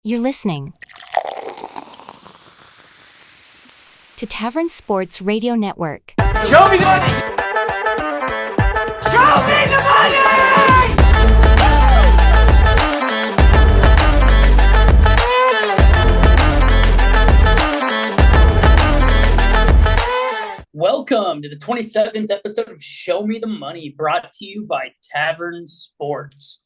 You're listening to Tavern Sports Radio Network. Show me the money! Show me the money! Welcome to the 27th episode of Show Me the Money, brought to you by Tavern Sports.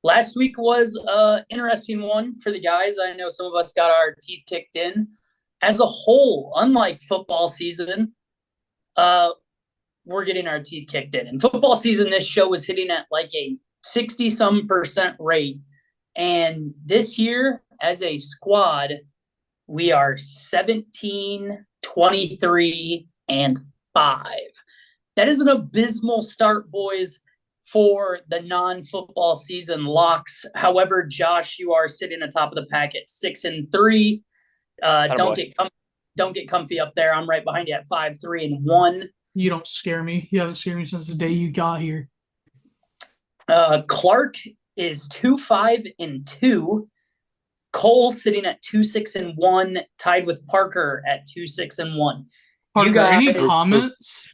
Last week was an interesting one for the guys. I know some of us got our teeth kicked in. As a whole, unlike football season, we're getting our teeth kicked in. In football season, this show was hitting at like a 60-some% rate. And this year, as a squad, we are 17, 23, and 5. That is an abysmal start, boys, for the non-football season locks. However, Josh, you are sitting atop of the pack at 6-3. Don't get comfy up there. I'm right behind you at 5-3-1. You don't scare me. You haven't scared me since the day you got here. Clark is 2-5-2. Cole sitting at 2-6-1, tied with Parker at 2-6-1. Parker, You guys, any comments?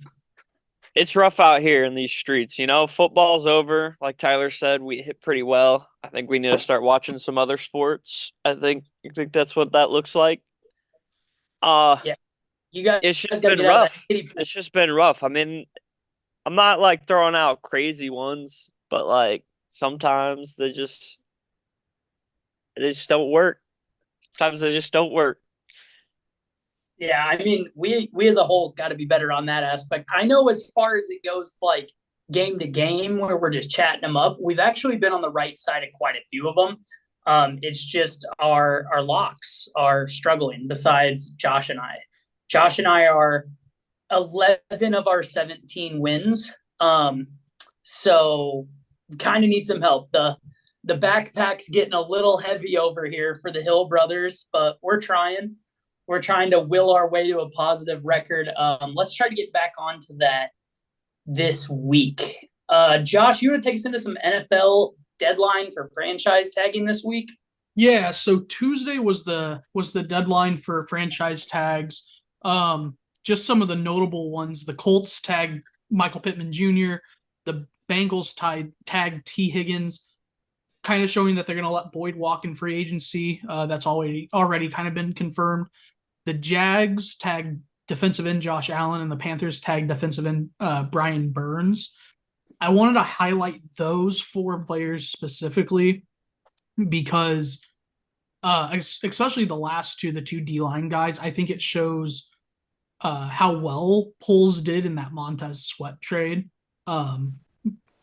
It's rough out here in these streets. You know, football's over. Like Tyler said, we hit pretty well. I think we need to start watching some other sports. I think that's what that looks like. You guys, it's just gotta been get out of rough. that kiddie pool. It's just been rough. I mean, I'm not like throwing out crazy ones, but like sometimes they just don't work. Sometimes they just don't work. Yeah, I mean, we as a whole got to be better on that aspect. I know as far as it goes, like game to game, where we're just chatting them up, we've actually been on the right side of quite a few of them. It's just our locks are struggling. Besides Josh and I, are 11 of our 17 wins. So kind of need some help. The backpack's getting a little heavy over here for the Hill brothers, but we're trying. We're trying to will our way to a positive record. Let's try to get back onto that this week. Josh, you want to take us into some NFL deadline for franchise tagging this week? Yeah, so Tuesday was the deadline for franchise tags. Just some of the notable ones. The Colts tagged Michael Pittman Jr., the Bengals tagged T. Higgins, kind of showing that they're going to let Boyd walk in free agency. That's already kind of been confirmed. The Jags tagged defensive end Josh Allen, and the Panthers tagged defensive end Brian Burns. I wanted to highlight those four players specifically because, especially the last two, the two D-line guys, I think it shows how well Poles did in that Montez Sweat trade. Being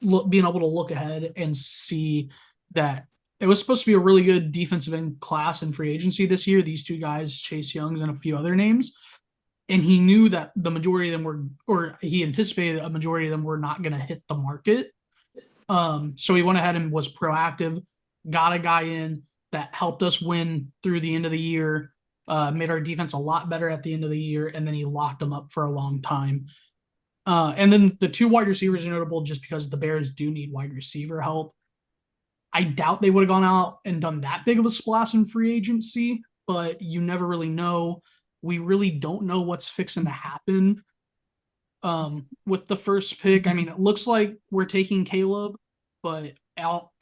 able to look ahead and see that it was supposed to be a really good defensive end class in free agency this year. These two guys, Chase Youngs and a few other names. And he knew that the majority of them he anticipated a majority of them were not going to hit the market. So he went ahead and was proactive, got a guy in that helped us win through the end of the year, made our defense a lot better at the end of the year, and then he locked them up for a long time. And then the two wide receivers are notable just because the Bears do need wide receiver help. I doubt they would have gone out and done that big of a splash in free agency, but you never really know. We really don't know what's fixing to happen with the first pick. I mean, it looks like we're taking Caleb, but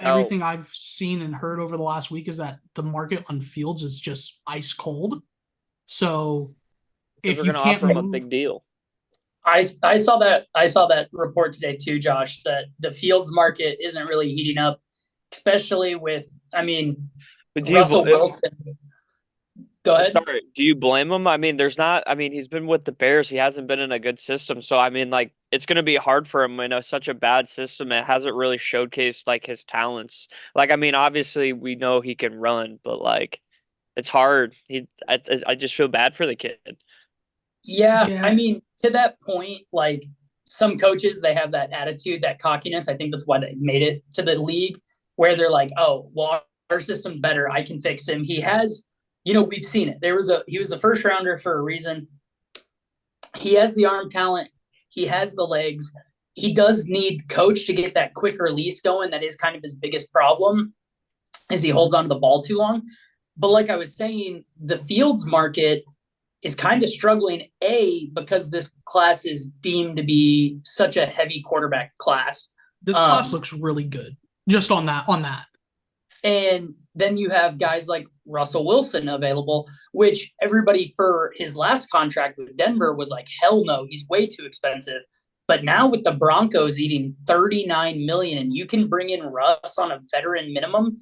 everything I've seen and heard over the last week is that the market on Fields is just ice cold. So if you can't offer him a big deal. I saw that report today too, Josh, that the Fields market isn't really heating up, especially with, Russell Wilson. Go ahead. Sorry, do you blame him? I mean, he's been with the Bears. He hasn't been in a good system. So, it's going to be hard for him in such a bad system. It hasn't really showcased, his talents. Obviously, we know he can run, but, it's hard. I just feel bad for the kid. Yeah, to that point, some coaches, they have that attitude, that cockiness. I think that's why they made it to the league, where they're like, oh, well, our system's better. I can fix him. He has, we've seen it. He was a first rounder for a reason. He has the arm talent. He has the legs. He does need coach to get that quick release going. That is kind of his biggest problem, is he holds onto the ball too long. But like I was saying, the Fields market is kind of struggling, because this class is deemed to be such a heavy quarterback class. This class looks really good just on that. And then you have guys like Russell Wilson available, which everybody for his last contract with Denver was like, hell no, he's way too expensive. But now with the Broncos eating $39 million and you can bring in Russ on a veteran minimum,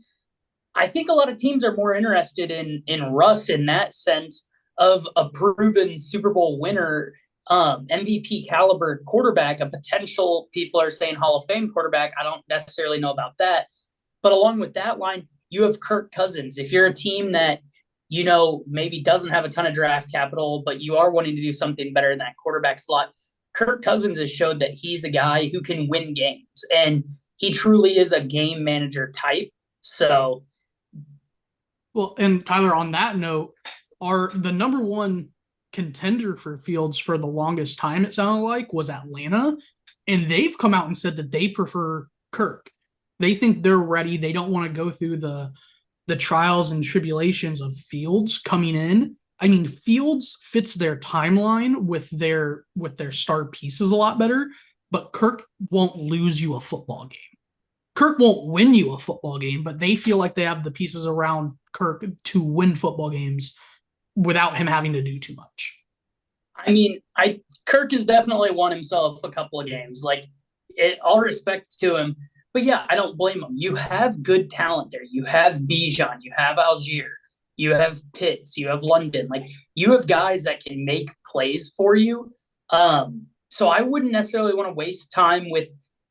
I think a lot of teams are more interested in Russ in that sense of a proven Super Bowl winner, MVP caliber quarterback, a potential, people are saying Hall of Fame quarterback. I don't necessarily know about that. But along with that line, you have Kirk Cousins. If you're a team that, maybe doesn't have a ton of draft capital, but you are wanting to do something better in that quarterback slot, Kirk Cousins has showed that he's a guy who can win games. And he truly is a game manager type. So. Well, and Tyler, on that note, the number one contender for Fields for the longest time, it sounded like, was Atlanta. And they've come out and said that they prefer Kirk. They think they're ready. They don't want to go through the trials and tribulations of Fields coming in. I mean, Fields fits their timeline with their star pieces a lot better, but Kirk won't lose you a football game. Kirk won't win you a football game, but they feel like they have the pieces around Kirk to win football games without him having to do too much. I mean, Kirk has definitely won himself a couple of games. Like, all respect to him. But yeah, I don't blame him. You have good talent there. You have Bijan, you have Algier, you have Pitts, you have London. Like, you have guys that can make plays for you. So I wouldn't necessarily want to waste time with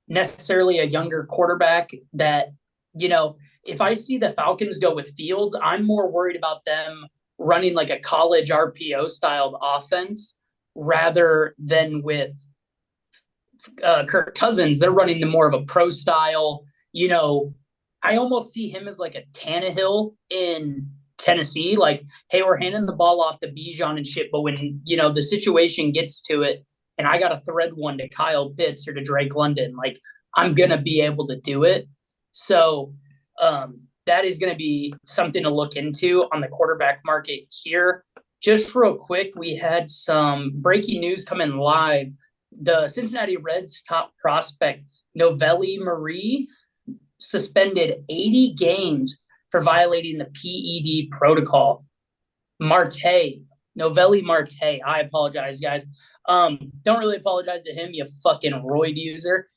necessarily a younger quarterback that, if I see the Falcons go with Fields, I'm more worried about them running like a college RPO styled offense rather than with Kirk Cousins. They're running the more of a pro style. I almost see him as like a Tannehill in Tennessee. Like, hey, we're handing the ball off to Bijan and shit, but when, the situation gets to it and I got to thread one to Kyle Pitts or to Drake London, like, I'm going to be able to do it. So that is going to be something to look into on the quarterback market here. Just real quick, we had some breaking news come in live. The Cincinnati Reds top prospect, Novelli Marie, suspended 80 games for violating the PED protocol. Novelli Marte. I apologize, guys. Don't really apologize to him, you fucking roid user.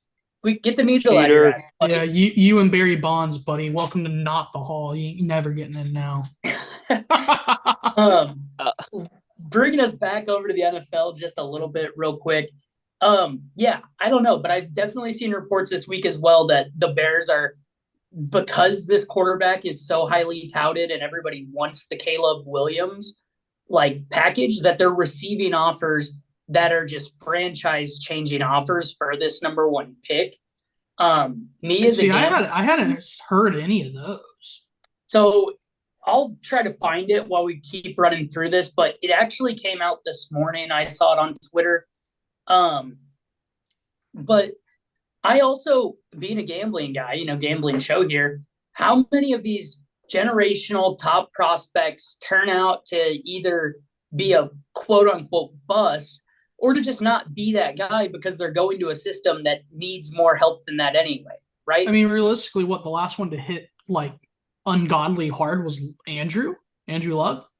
We get the needle out of your ass, buddy. Yeah, you and Barry Bonds, buddy. Welcome to Not the Hall. You ain't never getting in now. Bringing us back over to the NFL just a little bit real quick. Yeah, I don't know, but I've definitely seen reports this week as well that the Bears are, because this quarterback is so highly touted and everybody wants the Caleb Williams package, that they're receiving offers that are just franchise changing offers for this number one pick. I hadn't heard any of those. So I'll try to find it while we keep running through this, but it actually came out this morning. I saw it on Twitter. But I also, being a gambling guy, gambling show here, how many of these generational top prospects turn out to either be a quote unquote bust or to just not be that guy because they're going to a system that needs more help than that anyway, right? I mean, realistically, the last one to hit ungodly hard was Andrew Luck?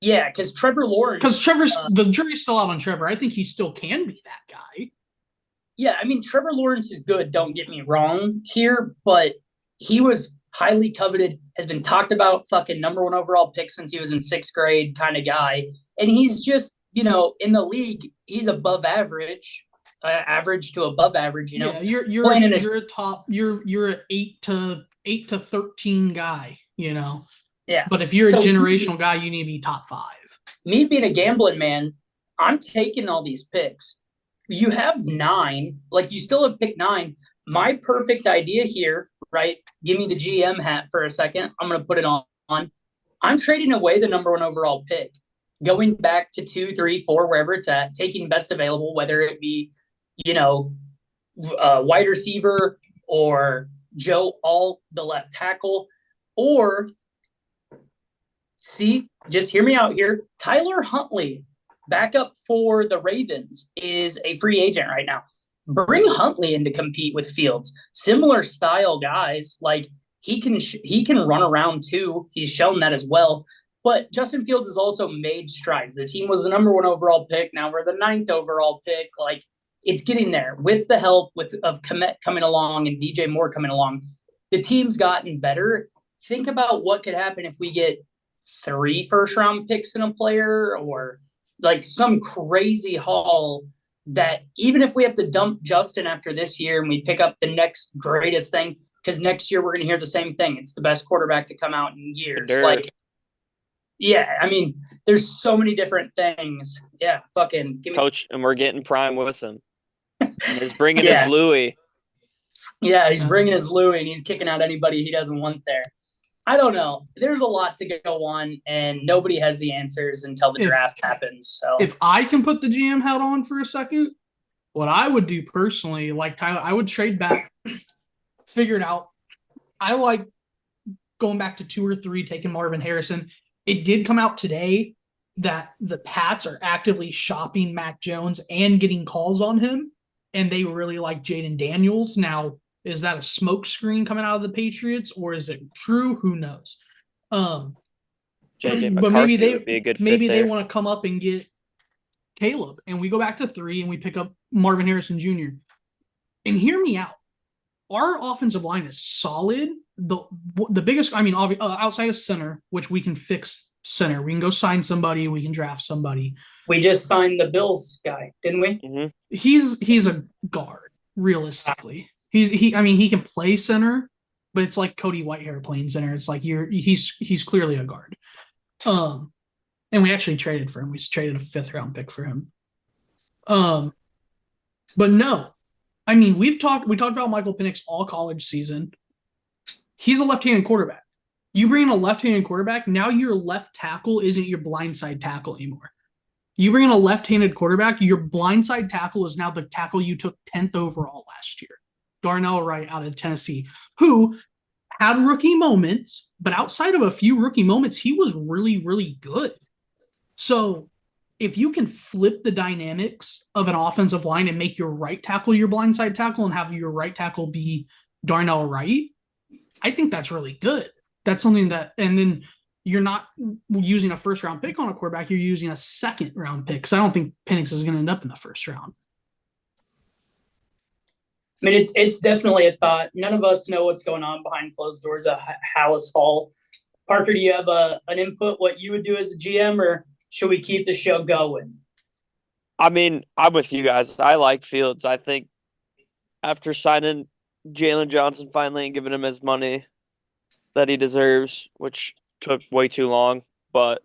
Yeah, because Trevor Lawrence. Because the jury's still out on Trevor. I think he still can be that guy. Yeah, I mean, Trevor Lawrence is good, don't get me wrong here, but he was highly coveted, has been talked about, fucking number one overall pick since he was in sixth grade kind of guy. And he's just, in the league, he's above average, average to above average, Yeah, you're a top, you're an 8 to 13 guy, Yeah. But if you're a generational guy, you need to be top 5. Me being a gambling man, I'm taking all these picks. You have 9, you still have pick 9. My perfect idea here, right? Give me the GM hat for a second. I'm going to put it on. I'm trading away the number one overall pick, going back to 2, 3, 4, wherever it's at, taking best available, whether it be, wide receiver or Joe Alt, the left tackle, or See, just hear me out here. Tyler Huntley, backup for the Ravens, is a free agent right now. Bring Huntley in to compete with Fields. Similar style guys, like he can run around too. He's shown that as well. But Justin Fields has also made strides. The team was the number 1 overall pick. Now we're the 9th overall pick. Like it's getting there with the help of Kmet coming along and DJ Moore coming along. The team's gotten better. Think about what could happen if we get 3 first-round picks in a player or like some crazy haul that even if we have to dump Justin after this year and we pick up the next greatest thing, because next year we're going to hear the same thing. It's the best quarterback to come out in years. Like, yeah, I mean, there's so many different things. Yeah, fucking give me Coach, and we're getting prime with him. And he's bringing his Louis. Yeah, he's bringing his Louis, and he's kicking out anybody he doesn't want there. I don't know. There's a lot to go on, and nobody has the answers until the draft happens. So, if I can put the GM hat on for a second, what I would do personally, like Tyler, I would trade back, figure it out. I like going back to 2 or 3, taking Marvin Harrison. It did come out today that the Pats are actively shopping Mac Jones and getting calls on him, and they really like Jaden Daniels. Now, is that a smoke screen coming out of the Patriots, or is it true? Who knows? JJ McCarthy but would be a good fit maybe there. they want to come up and get Caleb, and we go back to 3 and we pick up Marvin Harrison Jr. And hear me out. Our offensive line is solid. The biggest, I mean, outside of center, which we can fix center. We can go sign somebody. We can draft somebody. We just signed the Bills guy, didn't we? Mm-hmm. He's a guard, realistically. He can play center, but it's like Cody Whitehair playing center. It's like he's clearly a guard. And we actually traded for him. We traded a 5th round pick for him. But no, I mean, we talked about Michael Penix all college season. He's a left-handed quarterback. You bring in a left-handed quarterback, now your left tackle isn't your blindside tackle anymore. You bring in a left-handed quarterback, your blindside tackle is now the tackle you took 10th overall last year. Darnell Wright out of Tennessee, who had rookie moments, but outside of a few rookie moments, he was really, really good. So if you can flip the dynamics of an offensive line and make your right tackle your blindside tackle and have your right tackle be Darnell Wright, I think that's really good. That's something that, and then you're not using a 1st round pick on a quarterback, you're using a 2nd round pick, because I don't think Penix is going to end up in the 1st round. I mean, it's definitely a thought. None of us know what's going on behind closed doors at Halas Hall. Parker, do you have an input what you would do as a GM, or should we keep the show going? I mean, I'm with you guys. I like Fields. I think after signing Jalen Johnson finally and giving him his money that he deserves, which took way too long, but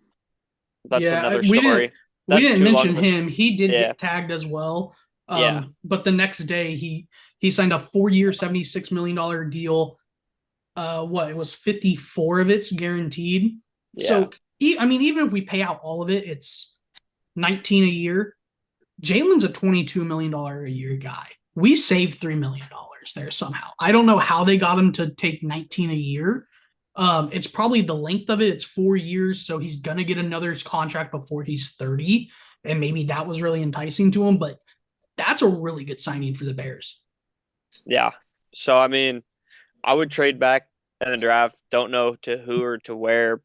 that's another story. We didn't mention him. He did get tagged as well. But the next day he signed a 4-year, $76 million deal. It was 54 of it's guaranteed. Yeah. So, even if we pay out all of it, it's 19 a year. Jalen's a $22 million a year guy. We saved $3 million there somehow. I don't know how they got him to take 19 a year. It's probably the length of it. It's 4 years, so he's going to get another contract before he's 30, and maybe that was really enticing to him, but that's a really good signing for the Bears. Yeah. So, I mean, I would trade back in the draft. Don't know to who or to where.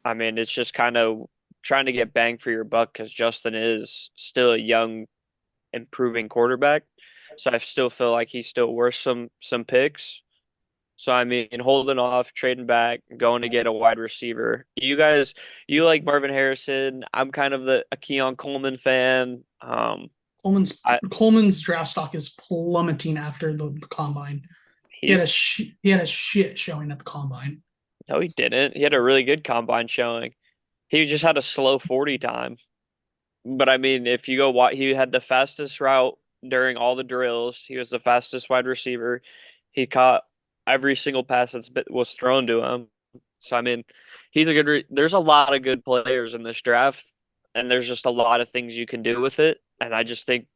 I mean, it's just kind of trying to get bang for your buck because Justin is still a young, improving quarterback. So I still feel like he's still worth some picks. So, I mean, holding off, trading back, going to get a wide receiver. You guys, you like Marvin Harrison. I'm kind of a Keon Coleman fan. Coleman's draft stock is plummeting after the combine. He had a shit showing at the combine. No, he didn't. He had a really good combine showing. He just had a slow 40 time. But, I mean, if you go, he had the fastest route during all the drills. He was the fastest wide receiver. He caught every single pass that was thrown to him. So, I mean, he's a good there's a lot of good players in this draft, and there's just a lot of things you can do with it. And I think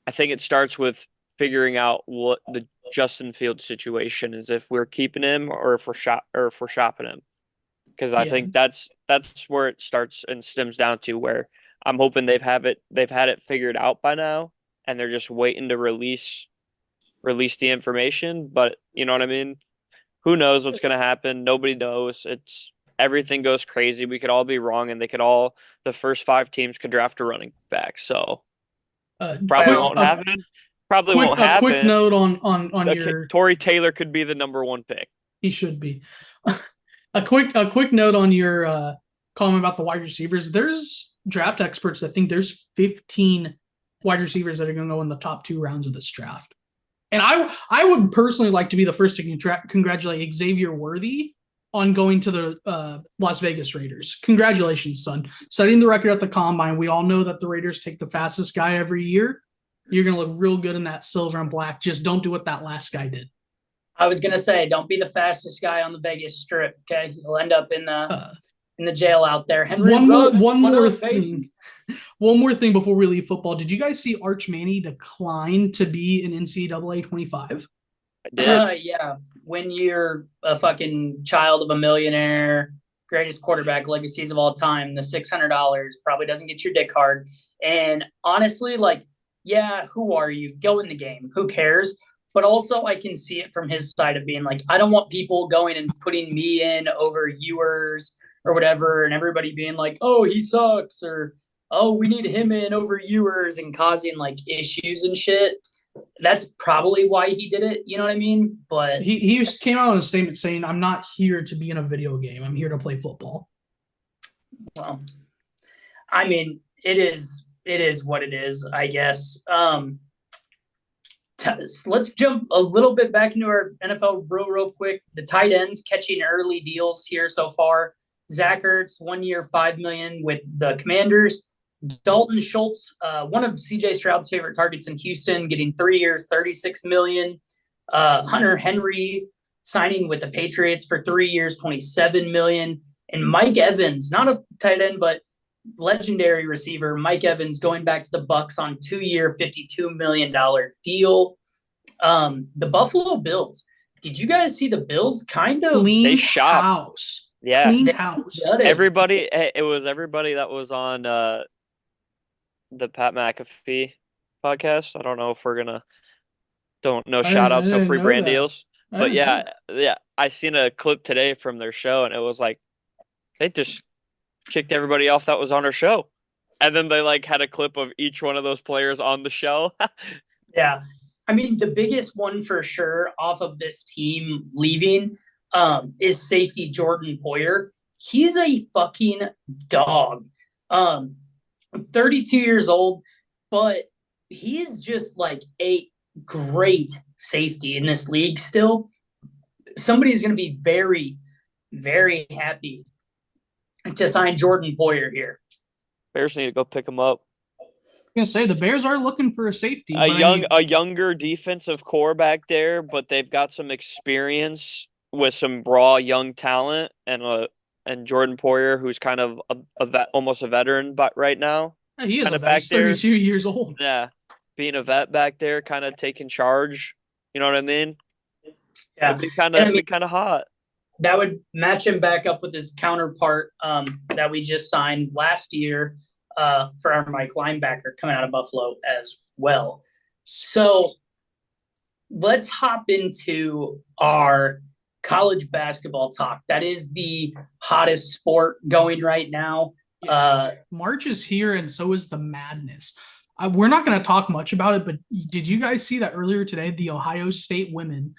it starts with figuring out what the Justin Fields situation is, if we're keeping him or if we're shopping him. because I Yeah. think that's where it starts and stems down to, where I'm hoping they've had it figured out by now, and they're just waiting to release the information. But you know what I mean? Who knows what's going to happen? Nobody knows. Everything goes crazy. We could all be wrong, and the first 5 teams could draft a running back. So probably Well, won't happen. Probably won't A quick happen. note on your Tory Taylor could be the number 1 pick. he should be. A quick note on your comment about the wide receivers. There's draft experts that think there's 15 wide receivers that are going to go in the top 2 rounds of this draft. And I would personally like to be the first to congratulate Xavier Worthy on going to the Las Vegas Raiders. Congratulations, son. Setting the record at the combine. We all know that the Raiders take the fastest guy every year. You're going to look real good in that silver and black. Just don't do what that last guy did. I was gonna say, don't be the fastest guy on the Vegas Strip. Okay, you'll end up in the jail out there. Henry One Ruggs, more what up, thing. One more thing before we leave football. Did you guys see Arch Manning decline to be an NCAA 25? I did. Yeah, when you're a fucking child of a millionaire, greatest quarterback legacies of all time, the $600 probably doesn't get your dick hard. And honestly, like, yeah, who are you? Go in the game. Who cares? But also, I can see it from his side of being like, I don't want people going and putting me in over Ewers or whatever, and everybody being like, oh, he sucks, or oh, we need him in over Ewers, and causing like issues and shit. That's probably why he did it. You know what I mean? But he came out in a statement saying, I'm not here to be in a video game. I'm here to play football. well, I mean, it is what it is, I guess. Let's jump a little bit back into our NFL real quick. The tight ends catching early deals here so far. Zach Ertz, 1 year, $5 million with the Commanders. Dalton Schultz, one of CJ Stroud's favorite targets in Houston, getting 3 years, $36 million. Hunter Henry signing with the Patriots for 3 years, $27 million. And Mike Evans, not a tight end, but legendary receiver, Mike Evans, going back to the Bucs on 2 year, $52 million deal. The Buffalo Bills. Did you guys see the Bills kind of Clean shocked. house. Yeah. Clean house. Everybody, it was everybody that was on the Pat McAfee podcast. I don't know if we're gonna shout outs, no free brand deals. But yeah, I seen a clip today from their show, and it was like they just kicked everybody off that was on our show. And then they like had a clip of each one of those players on the show. Yeah. I mean, the biggest one for sure off of this team leaving is safety Jordan Poyer. He's a fucking dog. 32 years old, but he is just like a great safety in this league still. Somebody's going to be very, very happy to sign Jordan Poyer here. Bears need to go pick him up. I was gonna say the Bears are looking for a safety. A younger defensive core back there, but they've got some experience with some raw young talent, and Jordan Poyer, who's kind of almost a veteran, but right now he is kind a of vet. back He's there, 32 years old. Yeah, being a vet back there, kind of taking charge. You know what I mean? Yeah, it'd be kind of hot. That would match him back up with his counterpart that we just signed last year for our Mike linebacker coming out of Buffalo as well. So let's hop into our college basketball talk. That is the hottest sport going right now. March is here, and so is the madness. We're not going to talk much about it, but did you guys see that earlier today? The Ohio State women,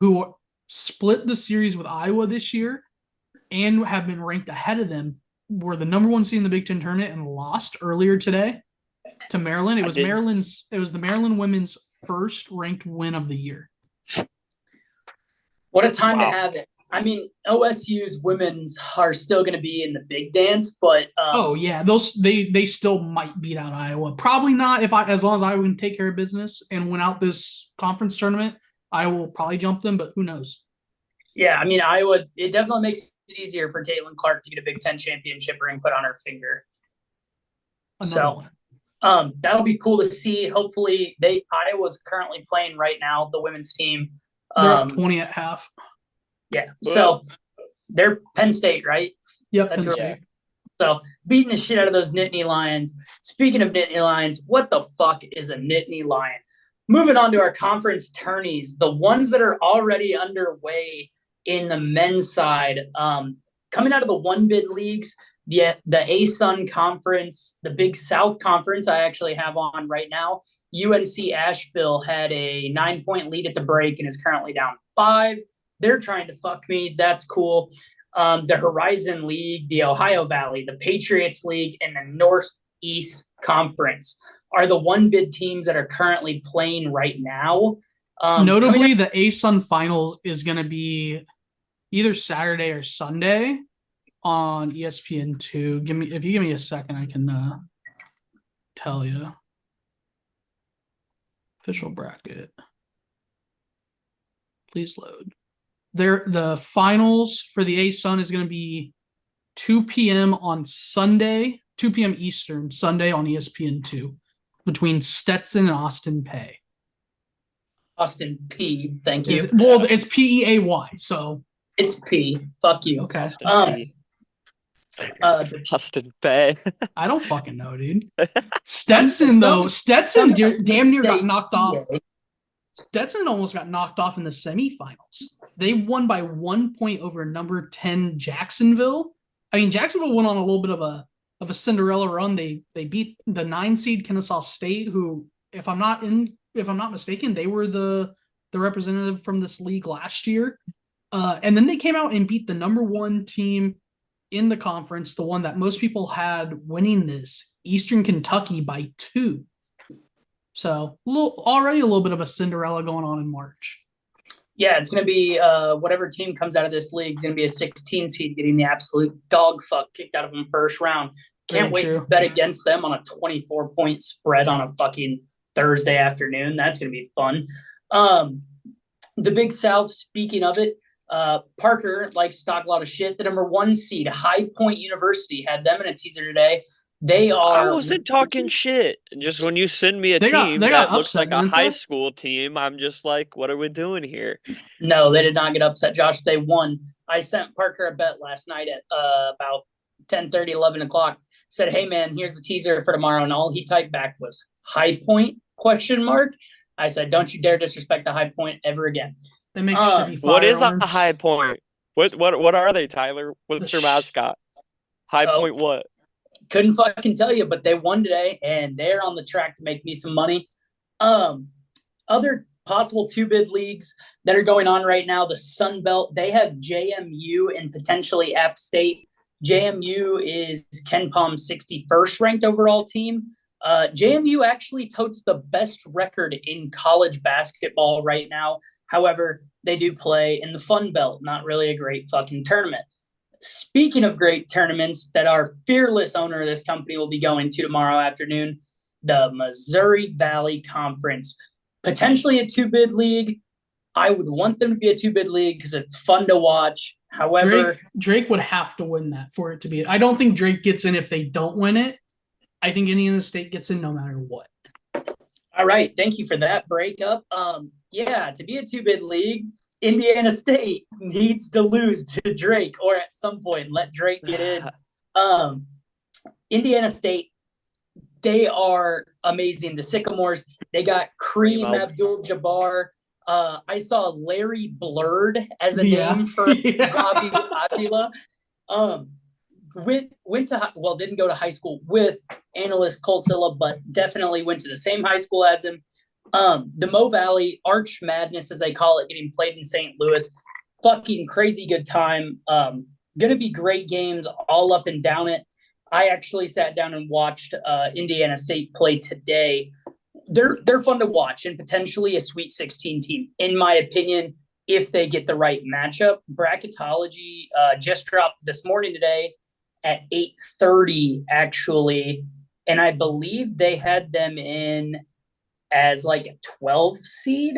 who split the series with Iowa this year and have been ranked ahead of them, were the number 1 seed in the Big Ten tournament and lost earlier today to Maryland. It was the Maryland women's first ranked win of the year. What a time to have it. I mean, OSU's women's are still going to be in the big dance, but they still might beat out Iowa. Probably not as long as Iowa can take care of business and win out this conference tournament. Iowa will probably jump them, but who knows? Yeah, I mean, Iowa, it definitely makes it easier for Caitlin Clark to get a Big Ten championship ring put on her finger. That'll be cool to see. Hopefully, Iowa's currently playing right now, the women's team. They're up 20 at half. Yeah, so They're Penn State, right? Yep, That's Penn right. State. So beating the shit out of those Nittany Lions. Speaking of Nittany Lions, what the fuck is a Nittany Lion? Moving on to our conference tourneys, the ones that are already underway in the men's side, coming out of the one bid leagues, the ASUN Conference, the Big South Conference, I actually have on right now. UNC Asheville had a 9-point lead at the break and is currently down 5. They're trying to fuck me. That's cool. The Horizon League, the Ohio Valley, the Patriots League, and the Northeast Conference are the one bid teams that are currently playing right now. Notably, the ASUN Finals is going to be either Saturday or Sunday on ESPN2. If you give me a second, I can tell you. Official bracket. Please load. The finals for the ASUN is going to be 2 p.m. on Sunday, 2 p.m. Eastern, Sunday on ESPN2, between Stetson and Austin Peay. Austin P, thank you. It's P-E-A-Y, so. It's P. Fuck you. Okay. Austin Peay. I don't fucking know, dude. Stetson damn near got knocked off. Stetson almost got knocked off in the semifinals. They won by 1 point over number 10 Jacksonville. I mean, Jacksonville went on a little bit of a Cinderella run. They beat the 9 seed Kennesaw State, who, if I'm not mistaken, they were the representative from this league last year. And then they came out and beat the number 1 team in the conference, the one that most people had this, Eastern Kentucky, by 2. So already a little bit of a Cinderella going on in March. Yeah, it's going to be whatever team comes out of this league is going to be a 16 seed getting the absolute dog fuck kicked out of them first round. Can't wait to bet against them on a 24-point spread on a fucking Thursday afternoon. That's going to be fun. The Big South, speaking of it, Parker likes to talk a lot of shit. The number 1 seed, High Point University, had them in a teaser today. I wasn't talking shit. Just when you send me a team that looks like a high school team, I'm just like, what are we doing here? No, they did not get upset, Josh. They won. I sent Parker a bet last night at about 10:30, 11 o'clock. Said, hey, man, here's the teaser for tomorrow. And all he typed back was High Point, ? I said, don't you dare disrespect the High Point ever again. They make shitty firearms. What is a High Point? What are they, Tyler? What's their mascot? High Point what? Couldn't fucking tell you, but they won today, and they're on the track to make me some money. Other possible 2-bid leagues that are going on right now, the Sun Belt, they have JMU and potentially App State. JMU is KenPom's 61st ranked overall team. JMU actually totes the best record in college basketball right now. However, they do play in the Fun Belt, not really a great fucking tournament. Speaking of great tournaments that our fearless owner of this company will be going to tomorrow afternoon, the Missouri Valley Conference, potentially a 2-bid league. I would want them to be a 2-bid league because it's fun to watch. However, Drake would have to win that for it to be. I don't think Drake gets in if they don't win it. I think Indiana State gets in no matter what. All right. Thank you for that breakup. Yeah, to be a 2-bid league, Indiana State needs to lose to Drake or at some point let Drake get in. Indiana State, they are amazing. The Sycamores, they got Kareem Abdul-Jabbar. I saw Larry Blurred as a name for Robbie Avila. Didn't go to high school with analyst Cole Silla, but definitely went to the same high school as him. The Mo Valley Arch Madness, as they call it, getting played in St. Louis. Fucking crazy good time. Gonna be great games all up and down it. I actually sat down and watched Indiana State play today. They're fun to watch and potentially a Sweet 16 team, in my opinion, if they get the right matchup. Bracketology just dropped this morning today at 8:30, actually, and I believe they had them in as like a 12 seed.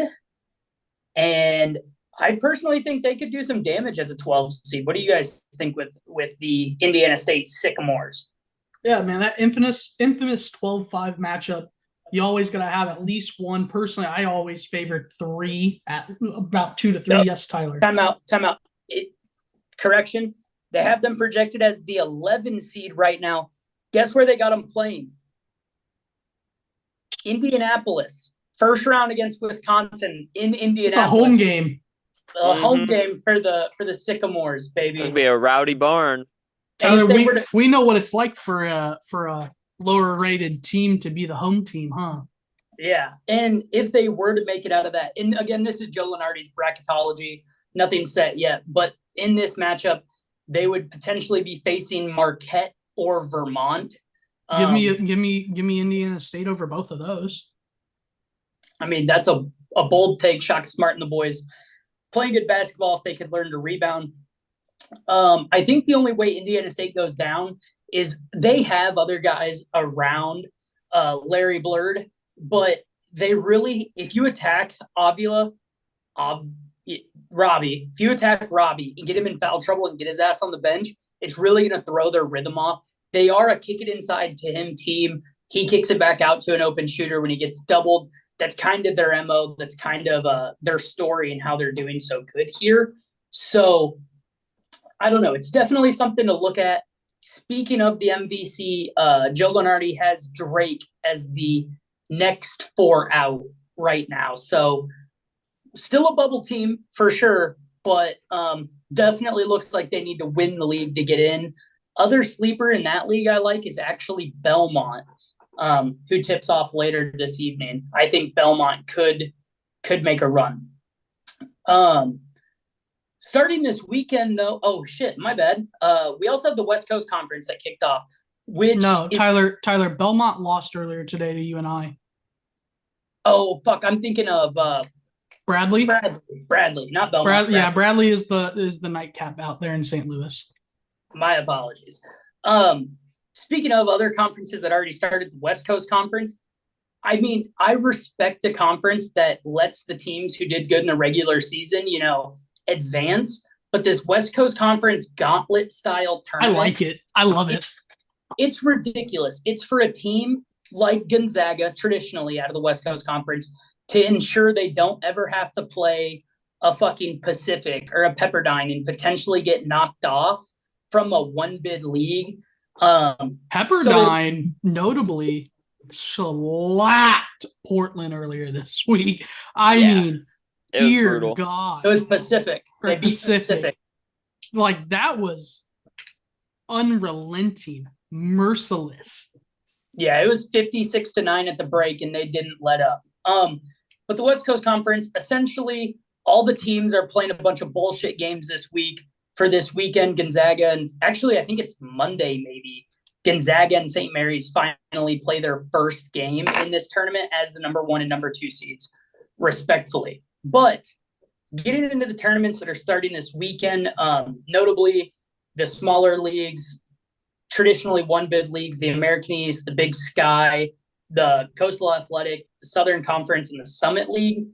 And I personally think they could do some damage as a 12 seed. What do you guys think with the Indiana State Sycamores? Yeah, man, that infamous 12-5 matchup, you always got to have at least one. Personally, I always favored 3 at about 2 to 3. No. Yes, Tyler. Time out. correction. They have them projected as the 11 seed right now. Guess where they got them playing? Indianapolis. First round against Wisconsin in Indianapolis. It's a home game. A home game for the Sycamores, baby. It'll be a rowdy barn. Tyler, we know what it's like for a lower rated team to be the home team, huh? Yeah, and if they were to make it out of that, and again, this is Joe Lunardi's bracketology, nothing set yet, but in this matchup, they would potentially be facing Marquette or Vermont. Give me Indiana State over both of those. I mean, that's a bold take. Shaka Smart and the boys playing good basketball if they could learn to rebound. I think the only way Indiana State goes down is they have other guys around Larry Bird, but they really, if you attack Robbie, if you attack Robbie and get him in foul trouble and get his ass on the bench, it's really going to throw their rhythm off. They are a kick it inside to him team. He kicks it back out to an open shooter when he gets doubled. That's kind of their MO. That's kind of their story and how they're doing so good here. So I don't know. It's definitely something to look at. Speaking of the MVC, Joe Lunardi has Drake as the next 4 out right now. So still a bubble team for sure, but definitely looks like they need to win the league to get in. Other sleeper in that league I like is actually Belmont, who tips off later this evening. I think Belmont could make a run. Starting this weekend, though, oh, shit, my bad. We also have the West Coast Conference that kicked off. Tyler, Belmont lost earlier today to UNI. Oh, fuck, I'm thinking of Bradley, not Belmont. Bradley is the nightcap out there in St. Louis. My apologies. Speaking of other conferences that already started, the West Coast Conference, I mean, I respect the conference that lets the teams who did good in the regular season, advance. But this West Coast Conference gauntlet style tournament, I like it. I love it. It's ridiculous. It's for a team like Gonzaga, traditionally out of the West Coast Conference, to ensure they don't ever have to play a fucking Pacific or a Pepperdine and potentially get knocked off from a one-bid league. Pepperdine notably slapped Portland earlier this week. I mean, dear God. It was Pacific. They beat Pacific. Like, that was unrelenting, merciless. Yeah, it was 56-9 at the break, and they didn't let up. But the West Coast Conference, essentially, all the teams are playing a bunch of bullshit games this week. For this weekend, Gonzaga, and actually I think it's Monday maybe, Gonzaga and St. Mary's finally play their first game in this tournament as the number 1 and number 2 seeds, respectfully. But getting into the tournaments that are starting this weekend, notably the smaller leagues, traditionally one-bid leagues, the American East, the Big Sky, the Coastal Athletic, the Southern Conference, and the Summit League.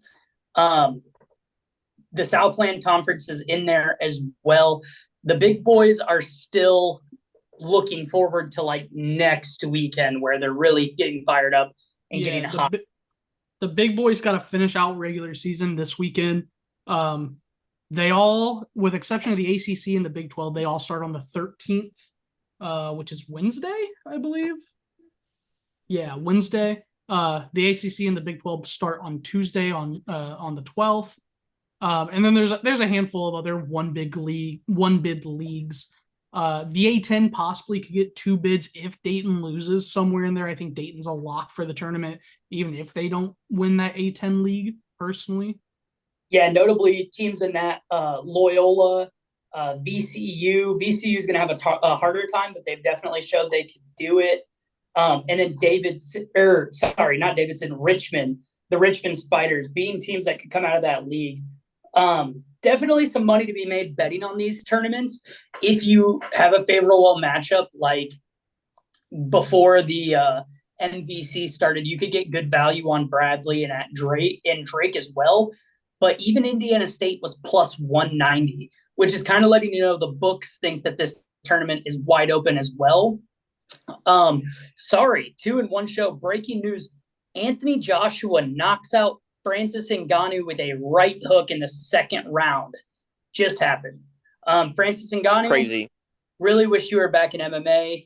The Southland Conference is in there as well. The big boys are still looking forward to like next weekend where they're really getting fired up and getting hot. The big boys got to finish out regular season this weekend. They all, with exception of the ACC and the Big 12, they all start on the 13th, which is Wednesday, I believe. Yeah, Wednesday. The ACC and the Big 12 start on Tuesday on the 12th. And then there's a handful of other one bid leagues. The A10 possibly could get 2 bids if Dayton loses somewhere in there. I think Dayton's a lock for the tournament, even if they don't win that A10 league, personally. Yeah, notably teams in that, Loyola, VCU. VCU is going to have a harder time, but they've definitely showed they can do it. And then Richmond, the Richmond Spiders, being teams that could come out of that league. Definitely some money to be made betting on these tournaments. If you have a favorable matchup, like before the MVC started, you could get good value on Bradley and at Drake as well. But even Indiana State was plus 190, which is kind of letting you know the books think that this tournament is wide open as well. 2-in-1 show. Breaking news. Anthony Joshua knocks out Francis Ngannou with a right hook in the second round. Just happened. Francis Ngannou, Crazy. really wish you were back in MMA,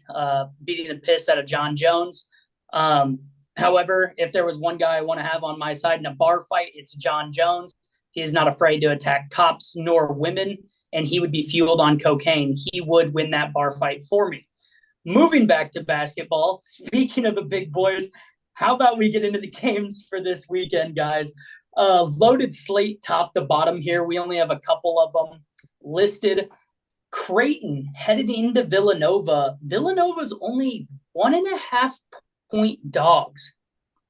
beating the piss out of John Jones. However, if there was one guy I want to have on my side in a bar fight, it's John Jones. He is not afraid to attack cops nor women, and he would be fueled on cocaine. He would win that bar fight for me. Moving back to basketball, speaking of the big boys, how about we get into the games for this weekend, guys? Loaded slate top to bottom here. We only have a couple of them listed. Creighton headed into Villanova. Villanova's only 1.5-point dogs.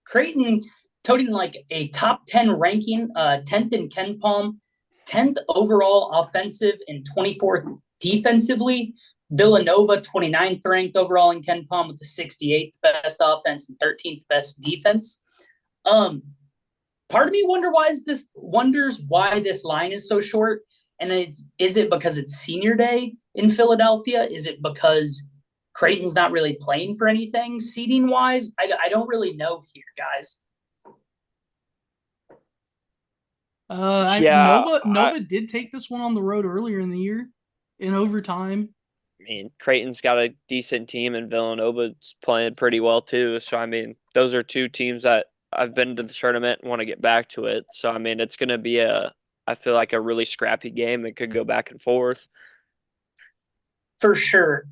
Creighton toting like a top 10 ranking, 10th in KenPom, 10th overall offensive and 24th defensively. Villanova 29th ranked overall in KenPom with the 68th best offense and 13th best defense. Part of me wonders why this line is so short. And is it because it's senior day in Philadelphia? Is it because Creighton's not really playing for anything seeding wise? I don't really know here, guys. Nova did take this one on the road earlier in the year in overtime. I mean, Creighton's got a decent team, and Villanova's playing pretty well too. So, I mean, those are two teams that I've been to the tournament and want to get back to it. So, I mean, it's going to be I feel like a really scrappy game. It could go back and forth. For sure.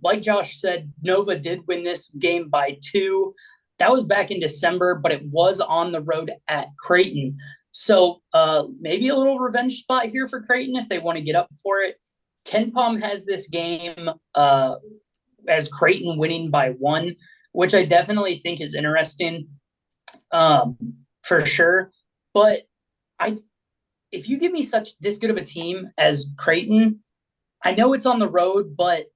Like Josh said, Nova did win this game by 2. That was back in December, but it was on the road at Creighton. So maybe a little revenge spot here for Creighton if they want to get up for it. KenPom has this game as Creighton winning by 1, which I definitely think is interesting for sure. But if you give me this good of a team as Creighton, I know it's on the road, but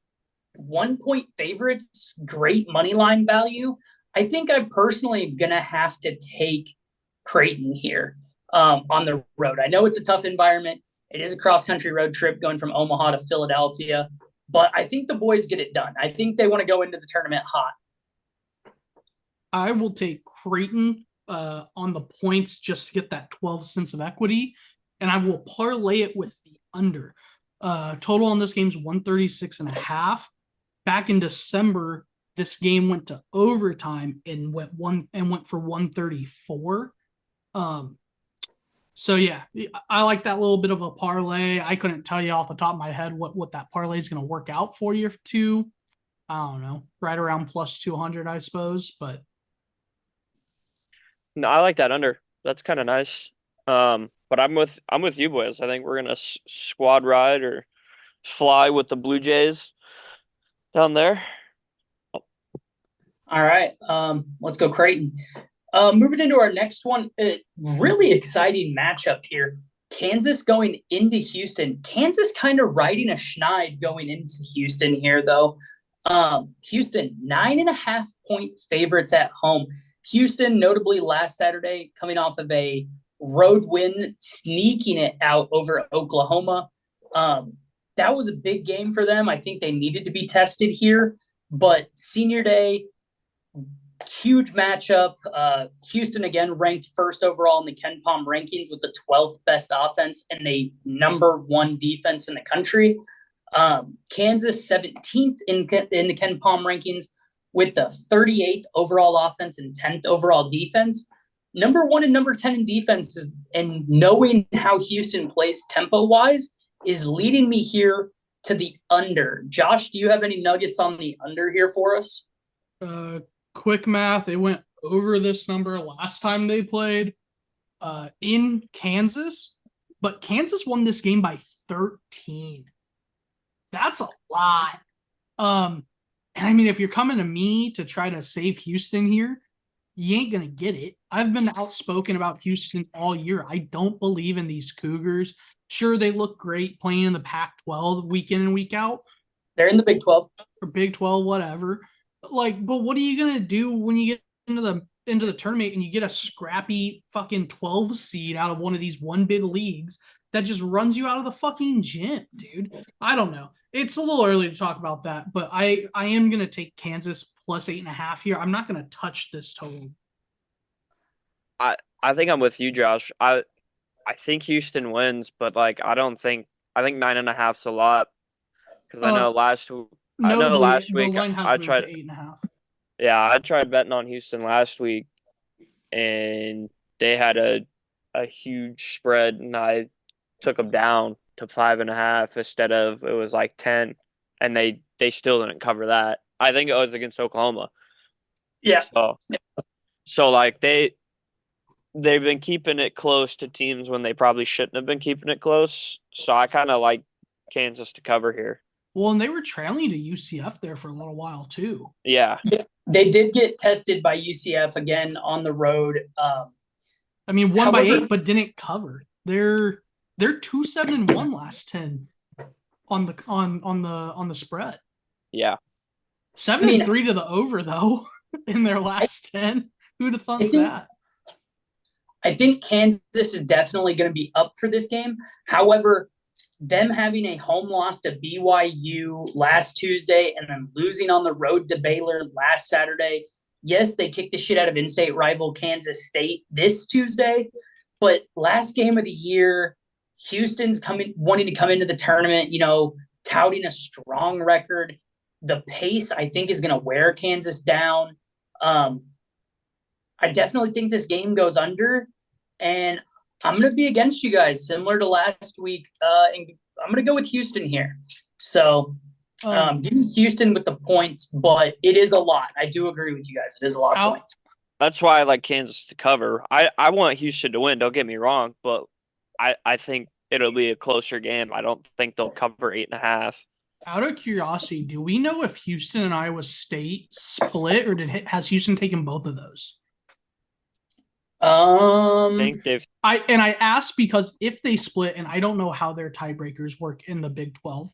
1-point favorites, great money line value. I think I'm personally going to have to take Creighton here on the road. I know it's a tough environment. It is a cross-country road trip going from Omaha to Philadelphia, but I think the boys get it done. I think they want to go into the tournament hot. I will take Creighton on the points just to get that 12 cents of equity, and I will parlay it with the under. Total on this game is 136.5. Back in December, this game went to overtime and went for 134. So yeah, I like that little bit of a parlay. I couldn't tell you off the top of my head what that parlay is going to work out for you to. I don't know, right around plus 200, I suppose. But no, I like that under. That's kind of nice. But I'm with you boys. I think we're gonna squad ride or fly with the Blue Jays down there. All right, let's go Creighton. Moving into our next one, really exciting matchup here. Kansas going into Houston. Kansas kind of riding a schneid going into Houston here, though. Houston, 9.5-point favorites at home. Houston, notably last Saturday, coming off of a road win, sneaking it out over Oklahoma. That was a big game for them. I think they needed to be tested here. But senior day, huge matchup. Houston, again, ranked first overall in the KenPom rankings with the 12th best offense and the number 1 defense in the country. Kansas, 17th in the KenPom rankings with the 38th overall offense and 10th overall defense. Number 1 and number 10 in defense is, and knowing how Houston plays tempo-wise is leading me here to the under. Josh, do you have any nuggets on the under here for us? Quick math, they went over this number last time they played in Kansas, but Kansas won this game by 13. That's a lot. And I mean, if you're coming to me to try to save Houston here, you ain't gonna get it. I've been outspoken about Houston all year. I don't believe in these Cougars. Sure, they look great playing in the Pac-12 week in and week out. They're in the Big 12 or Big 12, whatever. But what are you gonna do when you get into the tournament and you get a scrappy fucking 12 seed out of one of these one bid leagues that just runs you out of the fucking gym, dude? I don't know. It's a little early to talk about that, but I am gonna take Kansas plus 8.5 here. I'm not gonna touch this total. I think I'm with you, Josh. I think Houston wins, but I don't think I think 9.5's a lot because I know Notably, last the week line has I moved tried. to 8.5. Yeah, I tried betting on Houston last week, and they had a huge spread, and I took them down to 5.5 instead of it was like 10, and they still didn't cover that. I think it was against Oklahoma. Yeah. So like they've been keeping it close to teams when they probably shouldn't have been keeping it close. So I kind of like Kansas to cover here. Well, and they were trailing to UCF there for a little while too. Yeah. They did get tested by UCF again on the road. I mean, won by However- 8, but didn't cover. They're 2-7-1 last 10 on the spread. Yeah. 7-3 to the over though in their last 10. Who'd have thought that? I think Kansas is definitely going to be up for this game. However, them having a home loss to BYU last Tuesday and then losing on the road to Baylor last Saturday. Yes, they kicked the shit out of in-state rival Kansas State this Tuesday, but last game of the year, Houston's wanting to come into the tournament, touting a strong record. The pace, I think, is going to wear Kansas down. I definitely think this game goes under, and I'm going to be against you guys, similar to last week, and I'm going to go with Houston here. So give me Houston with the points, but it is a lot. I do agree with you guys. It is a lot of points. That's why I like Kansas to cover. I want Houston to win, don't get me wrong, but I think it'll be a closer game. I don't think they'll cover 8.5. Out of curiosity, do we know if Houston and Iowa State split, or has Houston taken both of those? I think they've. I asked because if they split, and I don't know how their tiebreakers work in the Big 12,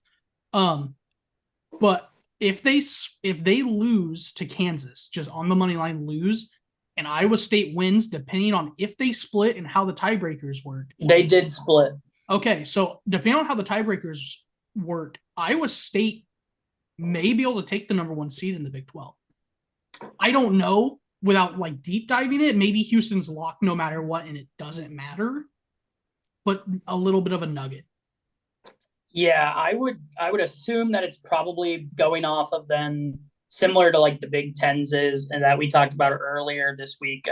but if they lose to Kansas, just on the money line lose, and Iowa State wins, depending on if they split and how the tiebreakers work. They did split. Okay, so depending on how the tiebreakers work, Iowa State may be able to take the number 1 seed in the Big 12. I don't know without like deep diving it. Maybe Houston's locked no matter what, and it doesn't matter. But a little bit of a nugget. Yeah, I would assume that it's probably going off of then similar to like the Big Tens is, and that we talked about earlier this week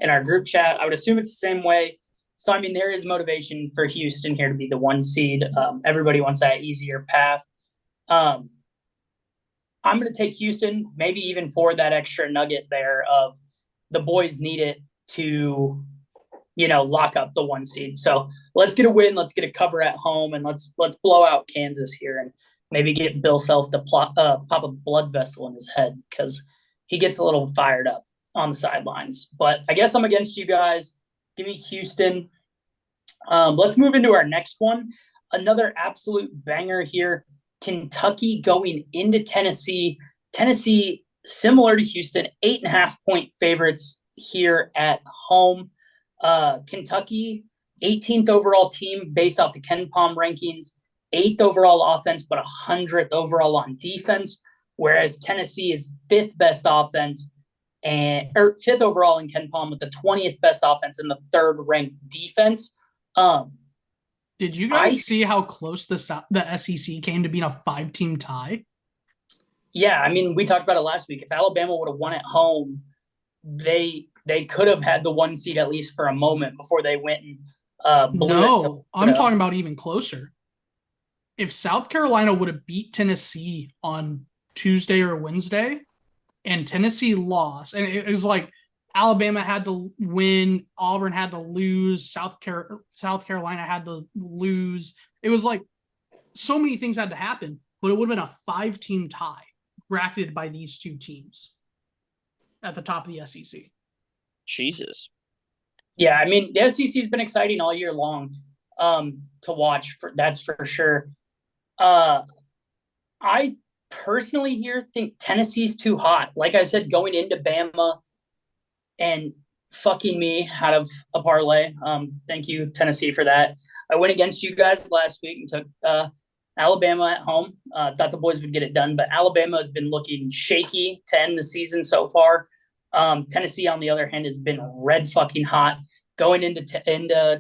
in our group chat. I would assume it's the same way. So, I mean, there is motivation for Houston here to be the 1 seed. Everybody wants that easier path. I'm going to take Houston, maybe even for that extra nugget there of the boys need it to, lock up the 1 seed. So let's get a win. Let's get a cover at home, and let's blow out Kansas here and maybe get Bill Self to pop a blood vessel in his head because he gets a little fired up on the sidelines. But I guess I'm against you guys. Give me Houston. Let's move into our next one. Another absolute banger here. Kentucky going into Tennessee. Tennessee, similar to Houston, 8.5-point favorites here at home. Kentucky, 18th overall team based off the KenPom rankings, 8th overall offense, but 100th overall on defense, whereas Tennessee is 5th best offense or 5th overall in KenPom with the 20th best offense and the 3rd ranked defense. Did you guys see how close the SEC came to being a 5-team tie? Yeah, I mean, we talked about it last week. If Alabama would have won at home, they could have had the 1 seed at least for a moment before they went and blew it. No, I'm talking about even closer. If South Carolina would have beat Tennessee on Tuesday or Wednesday, and Tennessee lost, and it was like Alabama had to win, Auburn had to lose, South Carolina had to lose. It was like so many things had to happen, but it would have been a 5-team tie bracketed by these 2 teams at the top of the SEC. Jesus. Yeah, I mean, the SEC has been exciting all year long to watch. That's for sure. I personally here think Tennessee's too hot. Like I said, going into Bama and fucking me out of a parlay. Thank you, Tennessee, for that. I went against you guys last week and took Alabama at home. Thought the boys would get it done, but Alabama has been looking shaky to end the season so far. Tennessee, on the other hand, has been red fucking hot, going into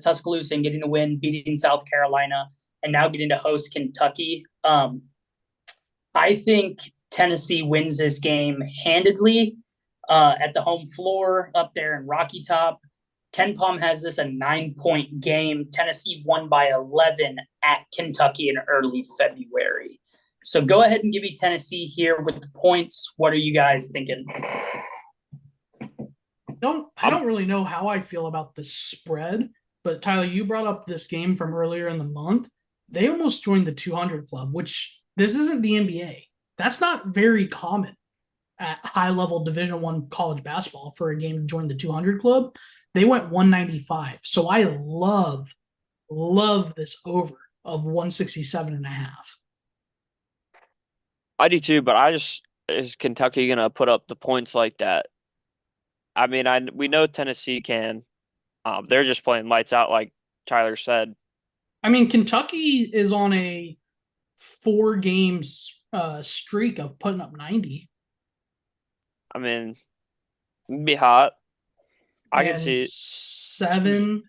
Tuscaloosa and getting a win, beating South Carolina, and now getting to host Kentucky. I think Tennessee wins this game handedly at the home floor up there in Rocky Top. KenPom has this a 9-point game. Tennessee won by 11 at Kentucky in early February. So go ahead and give me Tennessee here with the points. What are you guys thinking? I don't really know how I feel about the spread, but Tyler, you brought up this game from earlier in the month. They almost joined the 200 club, which this isn't the NBA. That's not very common at high level Division One college basketball for a game to join the 200 club. They went 195. So I love this over of 167.5. I do too, but is Kentucky gonna put up the points like that? I mean, we know Tennessee can. They're just playing lights out, like Tyler said. I mean, Kentucky is on a 4 games streak of putting up 90. I mean, it'd be hot. I can And see it. seven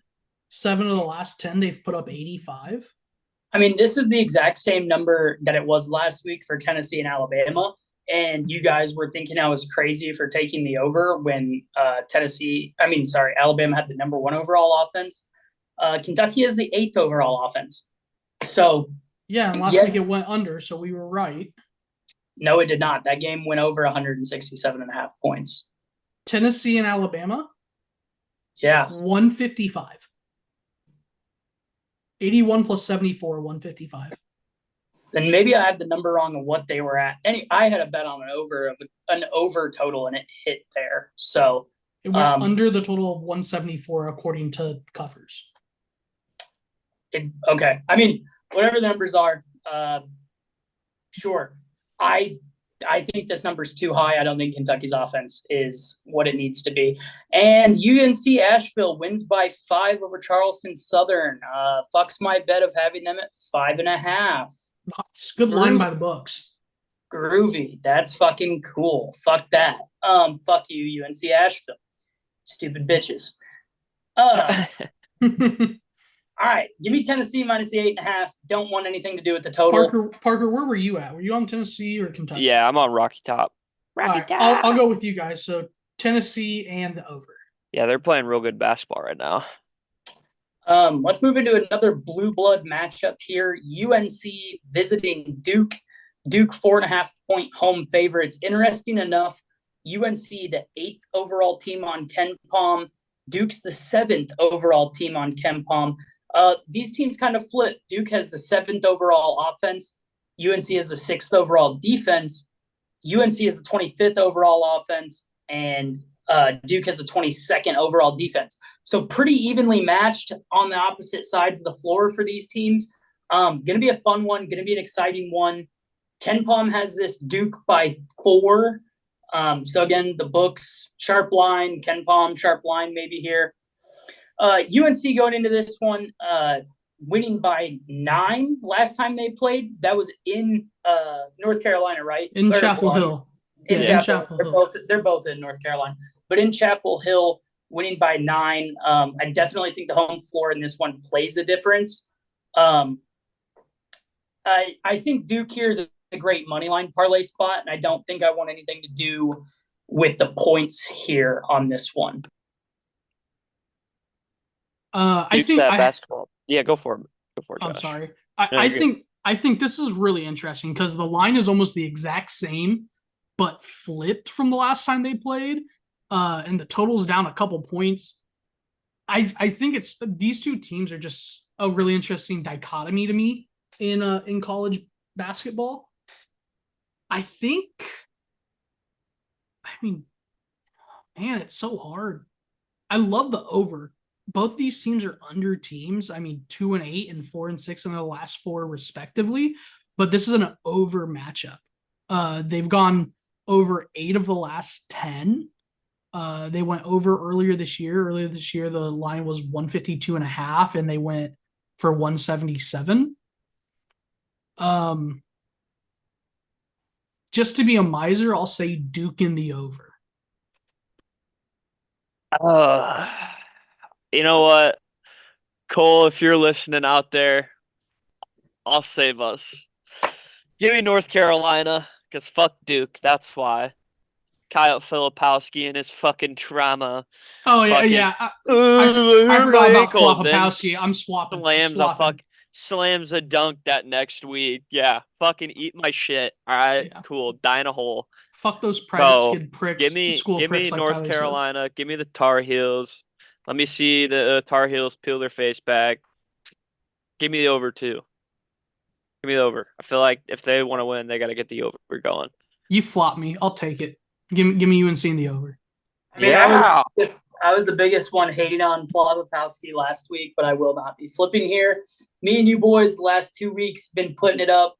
of the last 10, they've put up 85. I mean, this is the exact same number that it was last week for Tennessee and Alabama. And you guys were thinking I was crazy for taking the over when Alabama had the number 1 overall offense. Kentucky is the 8th overall offense. So, yeah, and last week it went under, so we were right. No, it did not. That game went over 167.5 points. Tennessee and Alabama? Yeah. 155. 81 plus 74, 155. Then maybe I have the number wrong of what they were at. I had a bet on an over total, and it hit there. So it went under the total of 174 according to Cuffers. Okay. I mean, whatever the numbers are, sure. I think this number's too high. I don't think Kentucky's offense is what it needs to be. And UNC Asheville wins by 5 over Charleston Southern. Fucks my bet of having them at 5.5. It's a good line by the books. Groovy. That's fucking cool. Fuck that. Fuck you, UNC Asheville. Stupid bitches. All right, give me Tennessee minus the 8.5. Don't want anything to do with the total. Parker, where were you at? Were you on Tennessee or Kentucky? Yeah, I'm on Rocky Top. Rocky Top. I'll go with you guys. So Tennessee and the over. Yeah, they're playing real good basketball right now. Let's move into another blue blood matchup here. UNC visiting Duke. Duke 4.5-point home favorites. Interesting enough, UNC the 8th overall team on KenPom. Duke's the 7th overall team on KenPom. These teams kind of flip. Duke has the 7th overall offense. UNC has the 6th overall defense. UNC has the 25th overall offense, and Duke has the 22nd overall defense. So pretty evenly matched on the opposite sides of the floor for these teams. Going to be a fun one. Going to be an exciting one. KenPom has this Duke by 4. So again, the books, sharp line, KenPom, sharp line maybe here. UNC going into this one, winning by 9 last time they played. That was in North Carolina, right? In Chapel Hill. In Chapel Hill. They're both in North Carolina. But in Chapel Hill, winning by 9. I definitely think the home floor in this one plays a difference. I think Duke here is a great money line parlay spot, and I don't think I want anything to do with the points here on this one. I think basketball. Yeah, go for it. Go for it, Josh. I'm sorry. I think this is really interesting because the line is almost the exact same, but flipped from the last time they played. And the total's down a couple points. I think these two teams are just a really interesting dichotomy to me in college basketball. I mean, man, it's so hard. I love the over. Both these teams are under teams. I mean, 2-8 and 4-6 in the last 4 respectively. But this is an over matchup. They've gone over 8 of the last 10. They went over earlier this year. Earlier this year, the line was 152.5, and they went for 177. Just to be a miser, I'll say Duke in the over. You know what, Cole, if you're listening out there, I'll save us. Give me North Carolina, because fuck Duke. That's why. Kyle Filipowski and his fucking trauma. Oh yeah, Fucking, yeah. I hurt forgot my about ankle. Then Flopopowski. I'm swapping. slams a dunk that next week. Yeah, fucking eat my shit. All right, Yeah. cool. Die in a hole. Fuck those private Bro, skid pricks. give me Pricks, like North Tyler says. Carolina. Give me the Tar Heels. Let me see the Tar Heels peel their face back. Give me the over too. Give me the over. I feel like if they want to win, they got to get the over going. You flop me. I'll take it. Give me UNC in the over. I mean, Yeah. I was the biggest one hating on Flopopowski last week, but I will not be flipping here. Me and you boys the last 2 weeks been putting it up.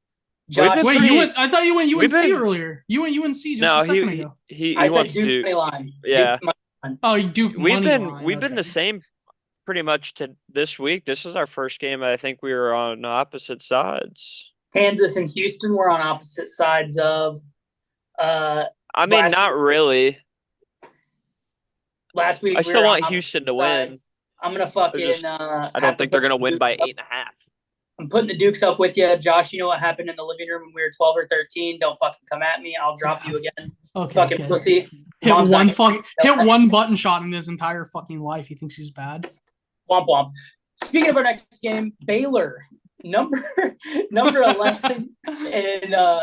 Josh, been Wait, pretty- I thought you went we've UNC been- earlier. You went UNC just No, a second ago. he I said wants Duke Duke. money line. Yeah. Duke money line. Oh, Duke We've money been line. we've been the Okay. same pretty much to this week. This is our first game. I think we were on opposite sides. Kansas and Houston were on opposite sides of. I mean, Last not week- really. Last week, I we still were want on Houston to opposite win. sides. I'm gonna fucking. I don't think they're gonna win by 8.5. I'm putting the Dukes up with you, Josh. You know what happened in the living room when we were 12 or 13? Don't fucking come at me. I'll drop you again. Okay, Fucking okay. pussy. Hit Mom's one not- hit one button shot in his entire fucking life. He thinks he's bad. Womp womp. Speaking of our next game, Baylor, number 11 in the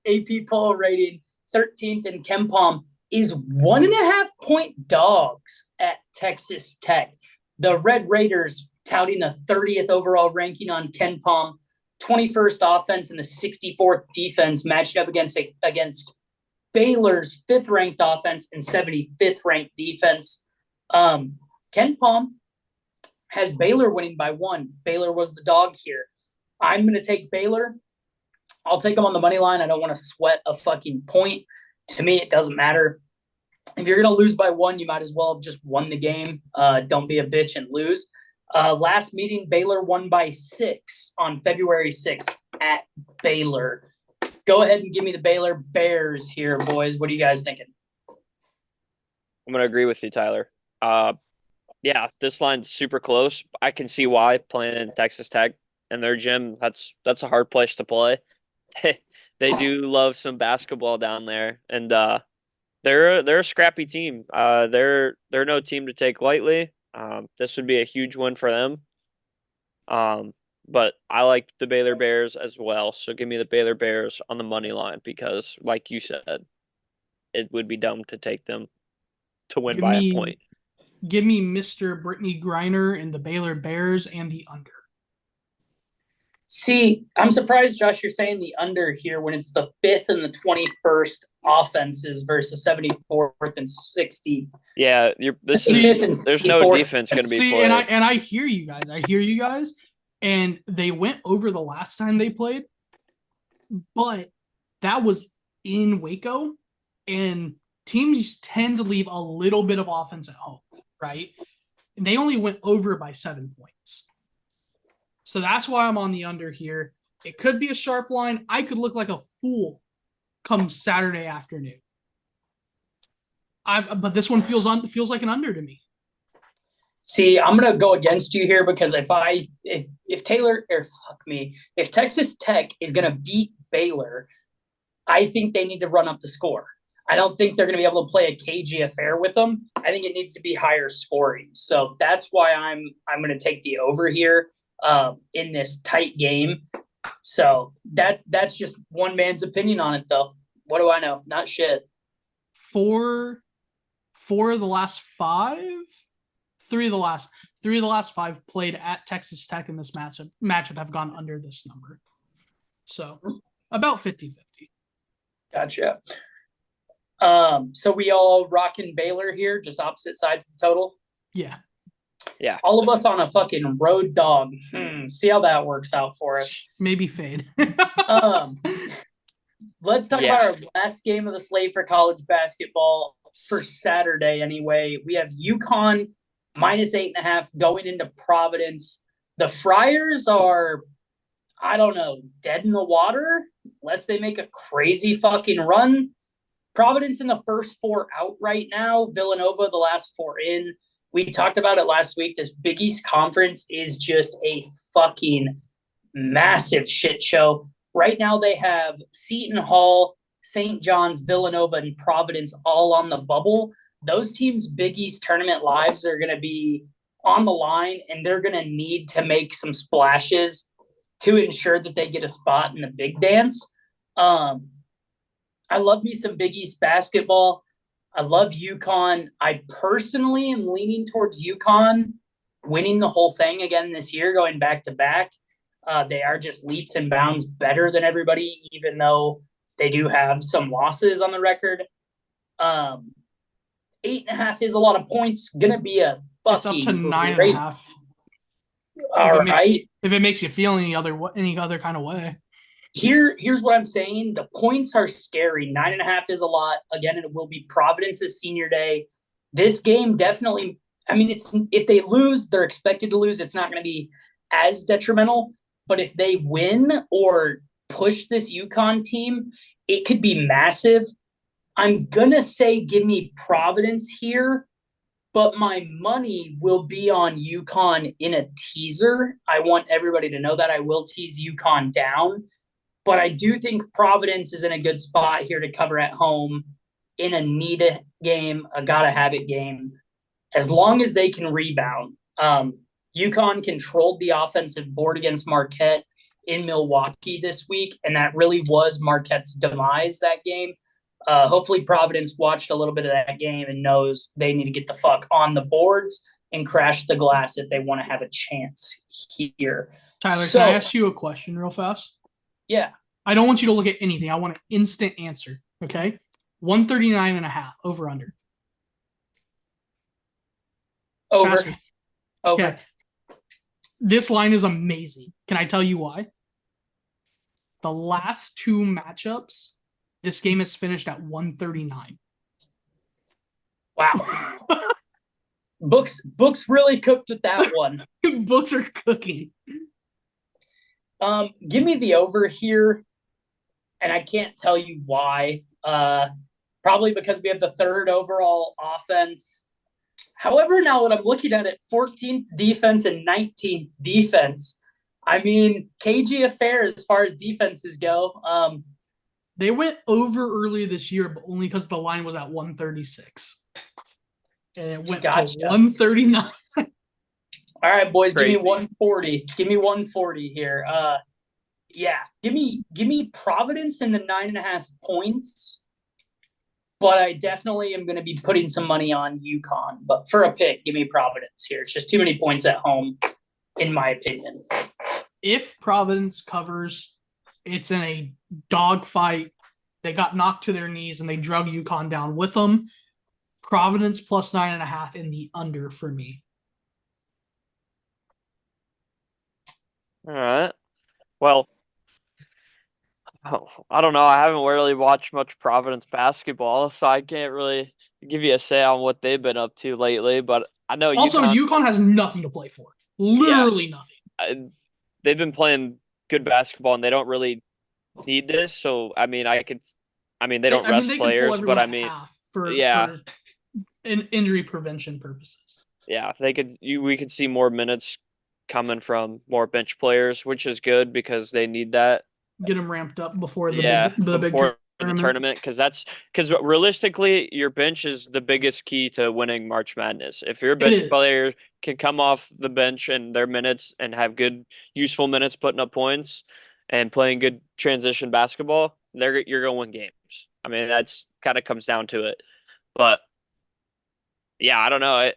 AP poll rating, 13th in KenPom, is 1.5 point dogs at Texas Tech. The Red Raiders touting the 30th overall ranking on KenPom, 21st offense and the 64th defense, matched up against Baylor's 5th ranked offense and 75th ranked defense. KenPom has Baylor winning by 1. Baylor was the dog here. I'm going to take Baylor. I'll take them on the money line. I don't want to sweat a fucking point. To me, it doesn't matter. If you're going to lose by 1, you might as well have just won the game. Don't be a bitch and lose. Last meeting, Baylor won by 6 on February 6th at Baylor. Go ahead and give me the Baylor Bears here, boys. What are you guys thinking? I'm gonna agree with you, Tyler. Yeah, this line's super close. I can see why playing in Texas Tech and their gym. That's a hard place to play. They do love some basketball down there, and they're a scrappy team. They're no team to take lightly. This would be a huge win for them. But I like the Baylor Bears as well. So give me the Baylor Bears on the money line because, like you said, it would be dumb to take them to win by a point. Give me Mr. Brittany Griner and the Baylor Bears and the under. See, I'm surprised, Josh, you're saying the under here when it's the 5th and the 21st offenses versus 74th and 60. Yeah, there's no defense going to be played. And I hear you guys. And they went over the last time they played, but that was in Waco, and teams tend to leave a little bit of offense at home, right? And they only went over by 7 points. So that's why I'm on the under here. It could be a sharp line. I could look like a fool come Saturday afternoon. But this one feels like an under to me. See, I'm gonna go against you here because if Texas Tech is gonna beat Baylor, I think they need to run up the score. I don't think they're gonna be able to play a cagey affair with them. I think it needs to be higher scoring. So that's why I'm gonna take the over here in this tight game. So that's just one man's opinion on it, though. What do I know? Not shit. Four of the last 5. 3 of the last 5 played at Texas Tech in this matchup have gone under this number. So about 50-50. Gotcha. So we all rocking Baylor here, just opposite sides of the total. Yeah. Yeah. All of us on a fucking road dog. See how that works out for us. Maybe fade. Let's talk about our last game of the slate for college basketball for Saturday anyway. We have UConn minus 8.5 going into Providence. The Friars are, I don't know, dead in the water unless they make a crazy fucking run. Providence in the first 4 out right now. Villanova the last 4 in. We talked about it last week. This Big East Conference is just a fucking massive shit show. Right now they have Seton Hall, St. John's, Villanova, and Providence all on the bubble. Those teams' Big East tournament lives are going to be on the line, and they're going to need to make some splashes to ensure that they get a spot in the big dance. I love me some Big East basketball. I love UConn. I personally am leaning towards UConn winning the whole thing again this year, going back to back. They are just leaps and bounds better than everybody, even though they do have some losses on the record. 8.5 is a lot of points. Gonna be a fucking it's up to 9.5. All right. If it makes you feel any other kind of way. Here's what I'm saying. The points are scary. 9.5 is a lot. Again, it will be Providence's senior day. This game definitely. I mean, if they lose, they're expected to lose. It's not going to be as detrimental. But if they win or push this UConn team, it could be massive. I'm gonna say give me Providence here, but my money will be on UConn in a teaser. I want everybody to know that I will tease UConn down. But I do think Providence is in a good spot here to cover at home in a needed game, a gotta-have-it game, as long as they can rebound. UConn controlled the offensive board against Marquette in Milwaukee this week, and that really was Marquette's demise that game. Hopefully Providence watched a little bit of that game and knows they need to get the fuck on the boards and crash the glass if they want to have a chance here. Tyler, can I ask you a question real fast? Yeah. I don't want you to look at anything. I want an instant answer. Okay. 139.5 over under. Over. Faster. Over. Okay. This line is amazing. Can I tell you why? The last two matchups, this game is finished at 139. Wow. Books really cooked with that one. Books are cooking. Give me the over here, and I can't tell you why. Probably because we have the third overall offense. However, now when I'm looking at it, 14th defense and 19th defense. I mean, cagey affair as far as defenses go. They went over early this year, but only because the line was at 136. And it went to 139. All right, boys, Crazy. Give me 140. Give me 140 here. Yeah, give me Providence in the 9.5 points. But I definitely am going to be putting some money on UConn. But for a pick, give me Providence here. It's just too many points at home, in my opinion. If Providence covers, it's in a dogfight. They got knocked to their knees and they drug UConn down with them. Providence plus 9.5 in the under for me. All right. Well, I don't know. I haven't really watched much Providence basketball, so I can't really give you a say on what they've been up to lately. But I know Also, UConn has nothing to play for. Literally nothing. They've been playing good basketball, and they don't really need this. So, I mean, they don't rest players, but I mean, for injury prevention purposes. Yeah, we could see more minutes coming from more bench players, which is good because they need that. Get them ramped up before the big tournament, because realistically, your bench is the biggest key to winning March Madness. If your bench player can come off the bench and their minutes and have good, useful minutes, putting up points and playing good transition basketball, you're going to win games. I mean, that's kind of comes down to it. But yeah, I don't know.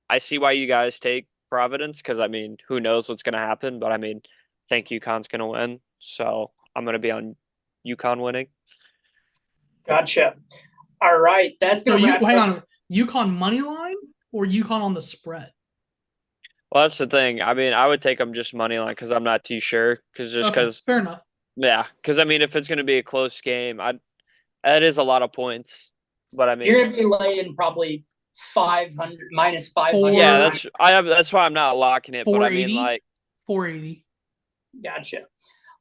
I see why you guys take Providence because I mean, who knows what's going to happen? But I mean, I think UConn's going to win. So I'm going to be on UConn winning. Gotcha. All right. That's going to hang on. UConn money line or UConn on the spread? Well, that's the thing. I mean, I would take them just money line because I'm not too sure. Fair enough. Yeah. Because, I mean, if it's going to be a close game, that is a lot of points. But, I mean. You're going to be laying probably 500, minus 500. Yeah, that's why I'm not locking it. But, I mean, 480. Gotcha.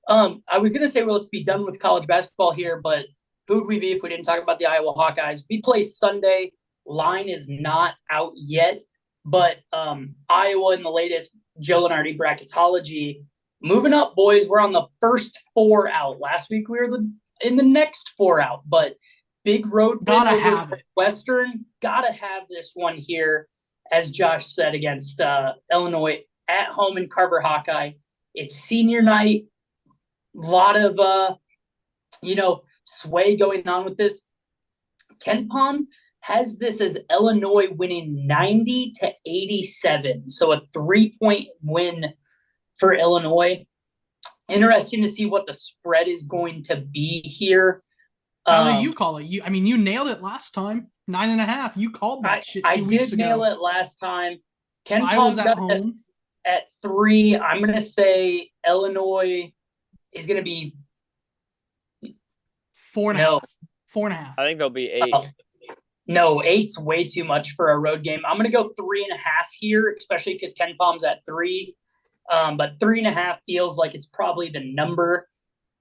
I was going to say, well, let's be done with college basketball here, but who would we be if we didn't talk about the Iowa Hawkeyes? We play Sunday. Line is not out yet, but Iowa in the latest Joe Lunardi bracketology Moving up, boys. We're on the first 4 out. Last week we were in the next 4 out, but big road win Gotta over have it. Western. Gotta have this one here, as Josh said, against Illinois at home in Carver Hawkeye. It's senior night. A lot of sway going on with this. KenPom has this as Illinois winning 90-87, so a 3-point win for Illinois. Interesting to see what the spread is going to be here. How do you call it? You nailed it last time. 9.5. You called that shit 2 weeks ago. I did nail it last time. KenPom's at home at 3. I'm going to say Illinois is going to be 4.5. No. 4.5. I think they'll be 8. No, 8's way too much for a road game. I'm going to go 3.5 here, especially because KenPom's at 3. But 3.5 feels like it's probably the number.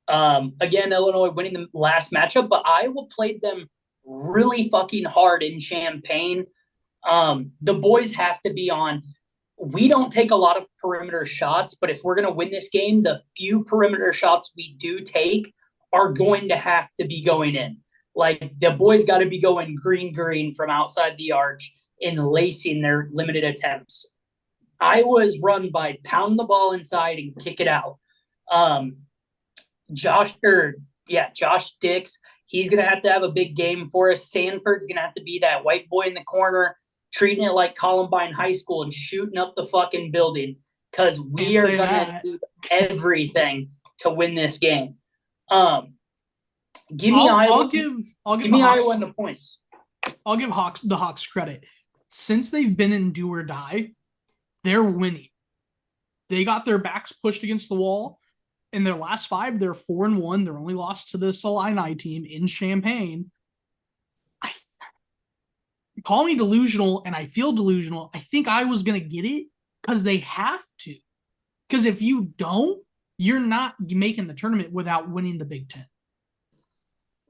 Again, Illinois winning the last matchup, but Iowa played them really fucking hard in Champaign. The boys have to be on. We don't take a lot of perimeter shots, but if we're going to win this game, the few perimeter shots we do take are going to have to be going in. Like, the boys got to be going green from outside the arch and lacing their limited attempts. Iowa is run by pound the ball inside and kick it out. Josh Dix, he's going to have a big game for us. Sanford's going to have to be that white boy in the corner, treating it like Columbine High School and shooting up the fucking building, because we are going to do everything to win this game. Give me Iowa. I'll give me Iowa and the points. I'll give the Hawks credit. Since they've been in do or die, they're winning. They got their backs pushed against the wall. In their last 5, they're 4-1. They're only lost to this Illini team in Champaign. Call me delusional, and I feel delusional. I think I was going to get it because they have to. Because if you don't, you're not making the tournament without winning the Big Ten.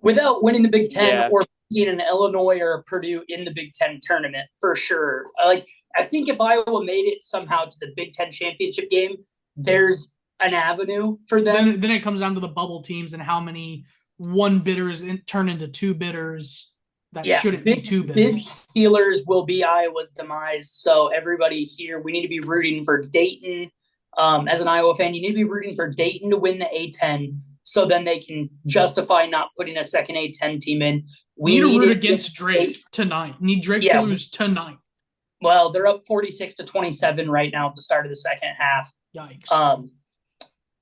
Without winning the Big Ten or being an Illinois or a Purdue in the Big Ten tournament, for sure. I think if Iowa made it somehow to the Big Ten championship game, there's an avenue for them. Then it comes down to the bubble teams and how many one bidders turn into 2 bidders that shouldn't be 2 bidders. Bid Steelers will be Iowa's demise. So everybody here, we need to be rooting for Dayton. As an Iowa fan, you need to be rooting for Dayton to win the A-10, so then they can justify not putting a second A-10 team in. We need to root against Drake tonight. Need Drake to lose tonight. Well, they're up 46-27 right now at the start of the second half. Yikes.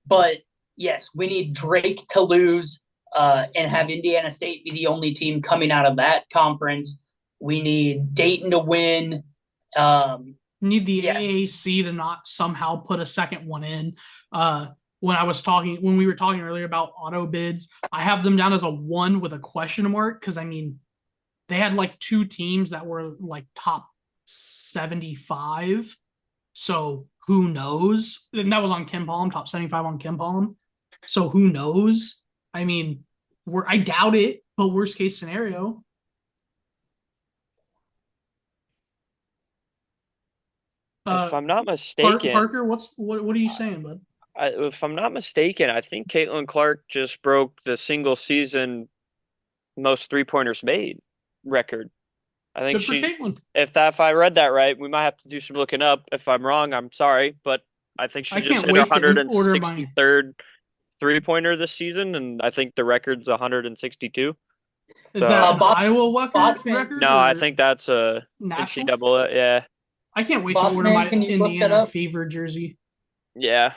But yes, we need Drake to lose and have Indiana State be the only team coming out of that conference. We need Dayton to win. Need the AAC to not somehow put a second one in. When we were talking earlier about auto bids, I have them down as a 1 with a question mark, because they had 2 teams that were top 75. So who knows? And that was on KenPom, top 75 on KenPom. So who knows? I doubt it, but worst case scenario. If I'm not mistaken, Parker, what are you saying, bud? If I'm not mistaken, I think Caitlin Clark just broke the single season most 3-pointers made record. I think if I read that right, we might have to do some looking up. If I'm wrong, I'm sorry, but I think she just hit her 163rd 3-pointer this season, and I think the record's 162. Is that an Iowa record? No, I think that's a NCAA. Yeah. I can't wait to order my Indiana Fever jersey. Yeah.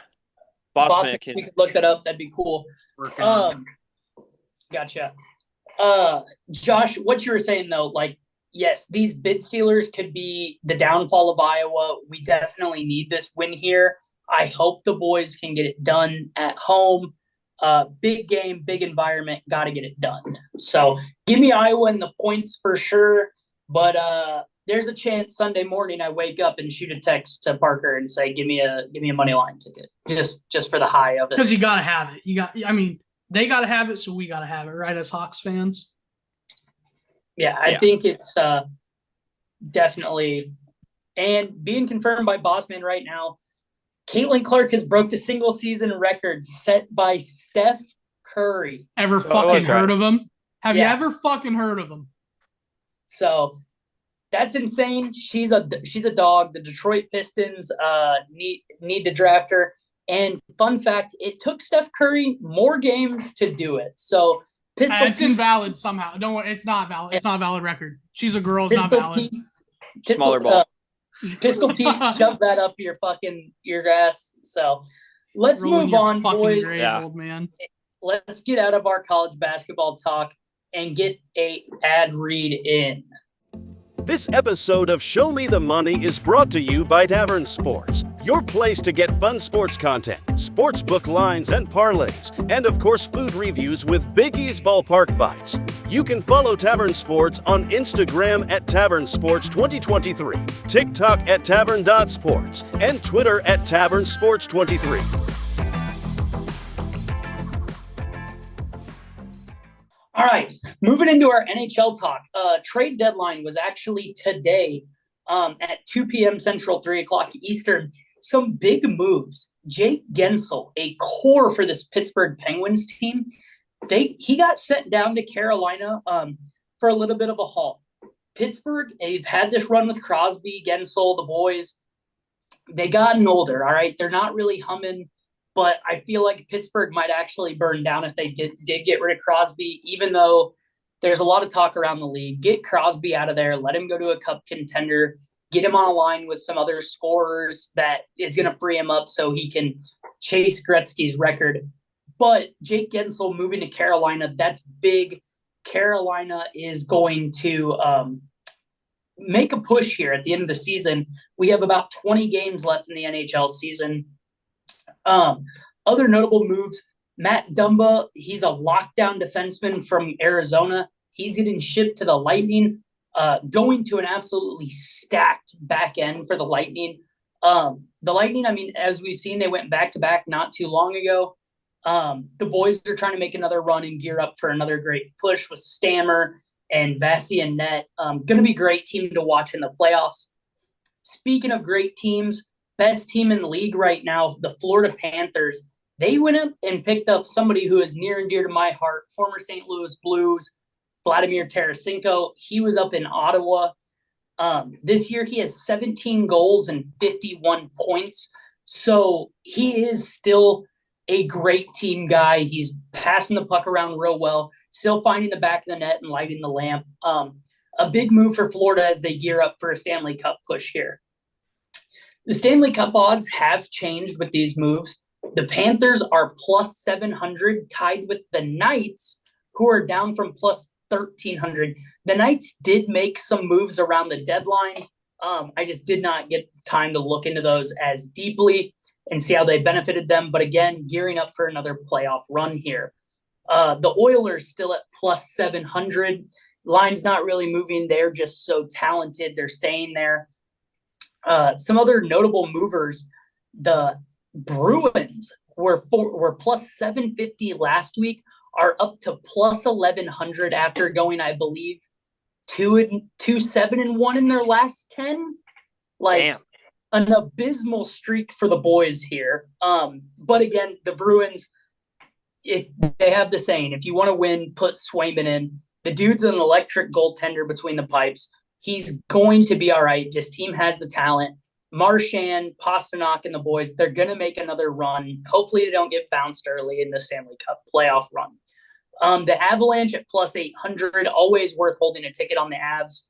Boston, we could look that up. That'd be cool. Gotcha. Josh, what you were saying, though, yes, these bid stealers could be the downfall of Iowa. We definitely need this win here. I hope the boys can get it done at home. Big game, big environment, got to get it done. So give me Iowa in the points for sure. But there's a chance Sunday morning I wake up and shoot a text to Parker and say, give me a money line ticket, just for the high of it. Because you got to have it. They got to have it, so we got to have it, right, as Hawks fans? Yeah, I think it's definitely – and being confirmed by Bossman right now, Caitlin Clark has broke the single season record set by Steph Curry. Ever that's fucking right. heard of him? Have you Yeah. ever fucking heard of him? So that's insane. She's a dog. The Detroit Pistons need to draft her. And fun fact, it took Steph Curry more games to do it. So Pistol It's invalid somehow. Don't worry, it's not valid. It's not a valid record. She's a girl. It's not Pistol valid. Pete, Smaller ball. Pistol Pete shoved that up your ass. So let's Rolling move your on, fucking boys. grave, Yeah. old man. Let's get out of our college basketball talk and get a ad read in. This episode of Show Me the Money is brought to you by Tavern Sports, your place to get fun sports content, sportsbook lines and parlays, and of course food reviews with Big E's Ballpark Bites. You can follow Tavern Sports on Instagram at Tavern Sports 2023, TikTok at Tavern.Sports, and Twitter at Tavern Sports 23. All right, moving into our NHL talk. Trade deadline was actually today at 2 p.m. Central, 3 o'clock Eastern. Some big moves. Jake Gensel, a core for this Pittsburgh Penguins team, he got sent down to Carolina for a little bit of a haul. Pittsburgh, they've had this run with Crosby, Gensel, the boys. They gotten older, all right? They're not really humming. But I feel like Pittsburgh might actually burn down if they did get rid of Crosby, even though there's a lot of talk around the league. Get Crosby out of there. Let him go to a cup contender. Get him on a line with some other scorers that is going to free him up so he can chase Gretzky's record. But Jake Gensel moving to Carolina, that's big. Carolina is going to make a push here at the end of the season. We have about 20 games left in the NHL season. Other notable moves, Matt Dumba, he's a lockdown defenseman from Arizona. He's getting shipped to the Lightning, going to an absolutely stacked back end for the Lightning. The Lightning, I mean, as we've seen, they went back-to-back not too long ago. The boys are trying to make another run and gear up for another great push with Stammer and Vassie and Net. Going to be a great team to watch in the playoffs. Speaking of great teams, best team in the league right now, the Florida Panthers. They went up and picked up somebody who is near and dear to my heart, former St. Louis Blues, Vladimir Tarasenko. He was up in Ottawa. This year he has 17 goals and 51 points. So he is still a great team guy. He's passing the puck around real well, still finding the back of the net and lighting the lamp. A big move for Florida as they gear up for a Stanley Cup push here. The Stanley Cup odds have changed with these moves. The Panthers are plus 700, tied with the Knights, who are down from plus 1,300. The Knights did make some moves around the deadline. I just did not get time to look into those as deeply and see how they benefited them. But again, gearing up for another playoff run here. The Oilers still at plus 700. Line's not really moving. They're just so talented. They're staying there. Some other notable movers, the Bruins were plus 750 last week, are up to plus 1,100 after going, I believe, 2-7-1 in their last 10. Like, Damn. An abysmal streak for the boys here. But again, the Bruins, they have the saying, if you want to win, put Swayman in. The dude's an electric goaltender between the pipes. He's going to be all right. This team has the talent. Marchand, Pasternak, and the boys, they're going to make another run. Hopefully they don't get bounced early in the Stanley Cup playoff run. The Avalanche at plus 800, always worth holding a ticket on the Avs.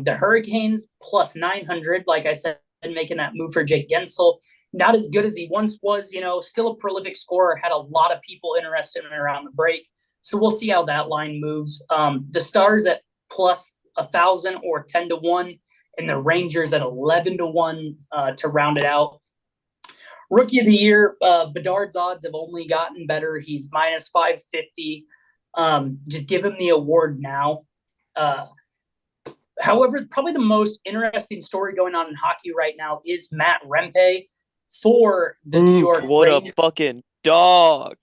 The Hurricanes plus 900, like I said, making that move for Jake Gensel. Not as good as he once was, still a prolific scorer, had a lot of people interested in him around the break. So we'll see how that line moves. The Stars at plus 1,000 or 10-1, and the Rangers at 11-1 to round it out. Rookie of the Year, Bedard's odds have only gotten better. He's minus 550. Just give him the award now. However, probably the most interesting story going on in hockey right now is Matt Rempe for the New York Rangers. A fucking dog.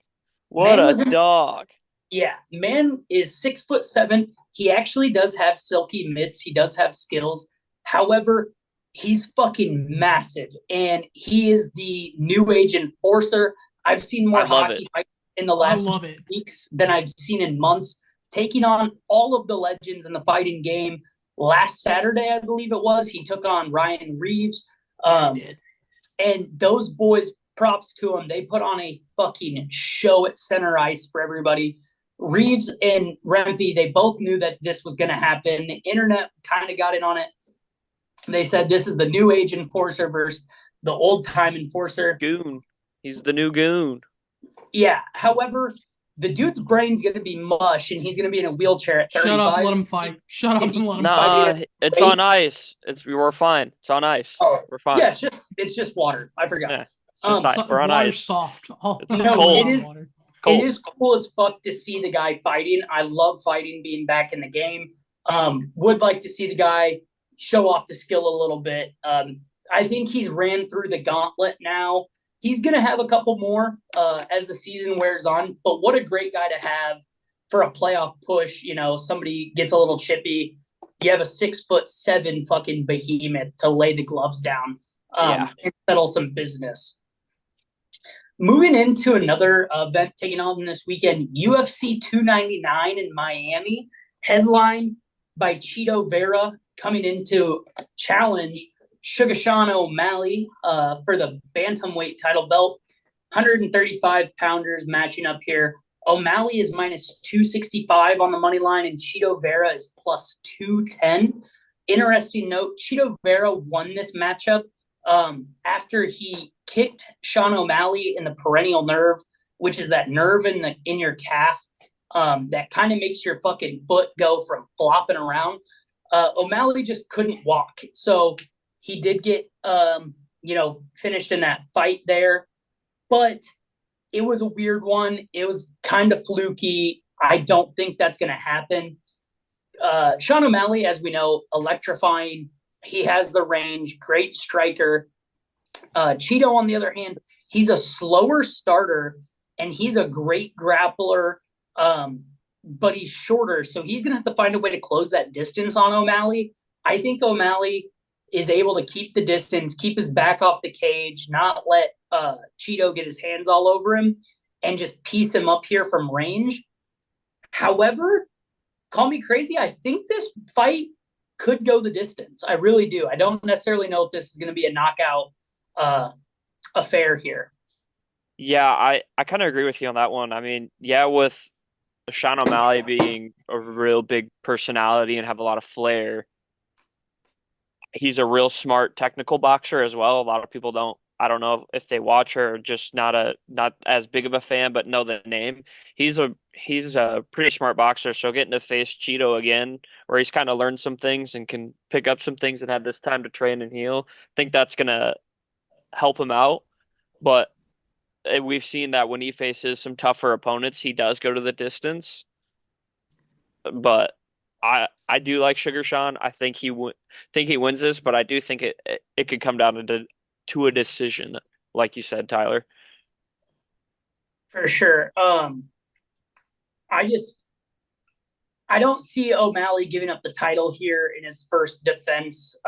What a dog. Yeah, man is 6'7". He actually does have silky mitts. He does have skills. However, he's fucking massive, and he is the new age enforcer. I've seen more hockey fights in the last weeks than I've seen in months, taking on all of the legends in the fighting game. Last Saturday, I believe it was, he took on Ryan Reeves. And those boys, props to them. They put on a fucking show at center ice for everybody. Reeves and Rempe, they both knew that this was going to happen. The internet kind of got in on it. They said this is the new age enforcer versus the old time enforcer. Goon. He's the new goon. Yeah. However, the dude's brain's going to be mush, and he's going to be in a wheelchair at 35. Shut up, let him fight. Shut up and let him fight. Nah, it's on ice. We're fine. It's on ice. Oh, we're fine. Yeah, it's just water. I forgot. Yeah, we're on ice. Soft. It's cold. It is cool as fuck to see the guy fighting. I love fighting, being back in the game. Would like to see the guy show off the skill a little bit. I think he's ran through the gauntlet now. He's going to have a couple more as the season wears on, but what a great guy to have for a playoff push. You know, somebody gets a little chippy. You have a 6'7" fucking behemoth to lay the gloves down and settle some business. Moving into another event taking on this weekend, UFC 299 in Miami, headlined by Chito Vera, coming into challenge Sugar Sean O'Malley for the bantamweight title belt. 135-pounders matching up here. O'Malley is minus 265 on the money line, and Chito Vera is plus 210. Interesting note, Chito Vera won this matchup after he kicked Sean O'Malley in the peroneal nerve, which is that nerve in your calf that kind of makes your fucking foot go from flopping around. O'Malley just couldn't walk. So he did get, finished in that fight there. But it was a weird one. It was kind of fluky. I don't think that's going to happen. Sean O'Malley, as we know, electrifying. He has the range, great striker. Chito, on the other hand, he's a slower starter, and he's a great grappler, but he's shorter, so he's going to have to find a way to close that distance on O'Malley. I think O'Malley is able to keep the distance, keep his back off the cage, not let Chito get his hands all over him, and just piece him up here from range. However, call me crazy, I think this fight could go the distance. I really do. I don't necessarily know if this is going to be a knockout affair here. Yeah, I kind of agree with you on that one. I mean, with Sean O'Malley being a real big personality and have a lot of flair, he's a real smart technical boxer as well. A lot of people I don't know if they watch or just not as big of a fan, but know the name. He's a pretty smart boxer. So getting to face Chito again, where he's kind of learned some things and can pick up some things and have this time to train and heal, I think that's gonna help him out. But we've seen that when he faces some tougher opponents, he does go to the distance. But I do like Sugar Sean. I think he wins this, but I do think it could come down to a decision, like you said, Tyler. For sure. I don't see O'Malley giving up the title here in his first defense.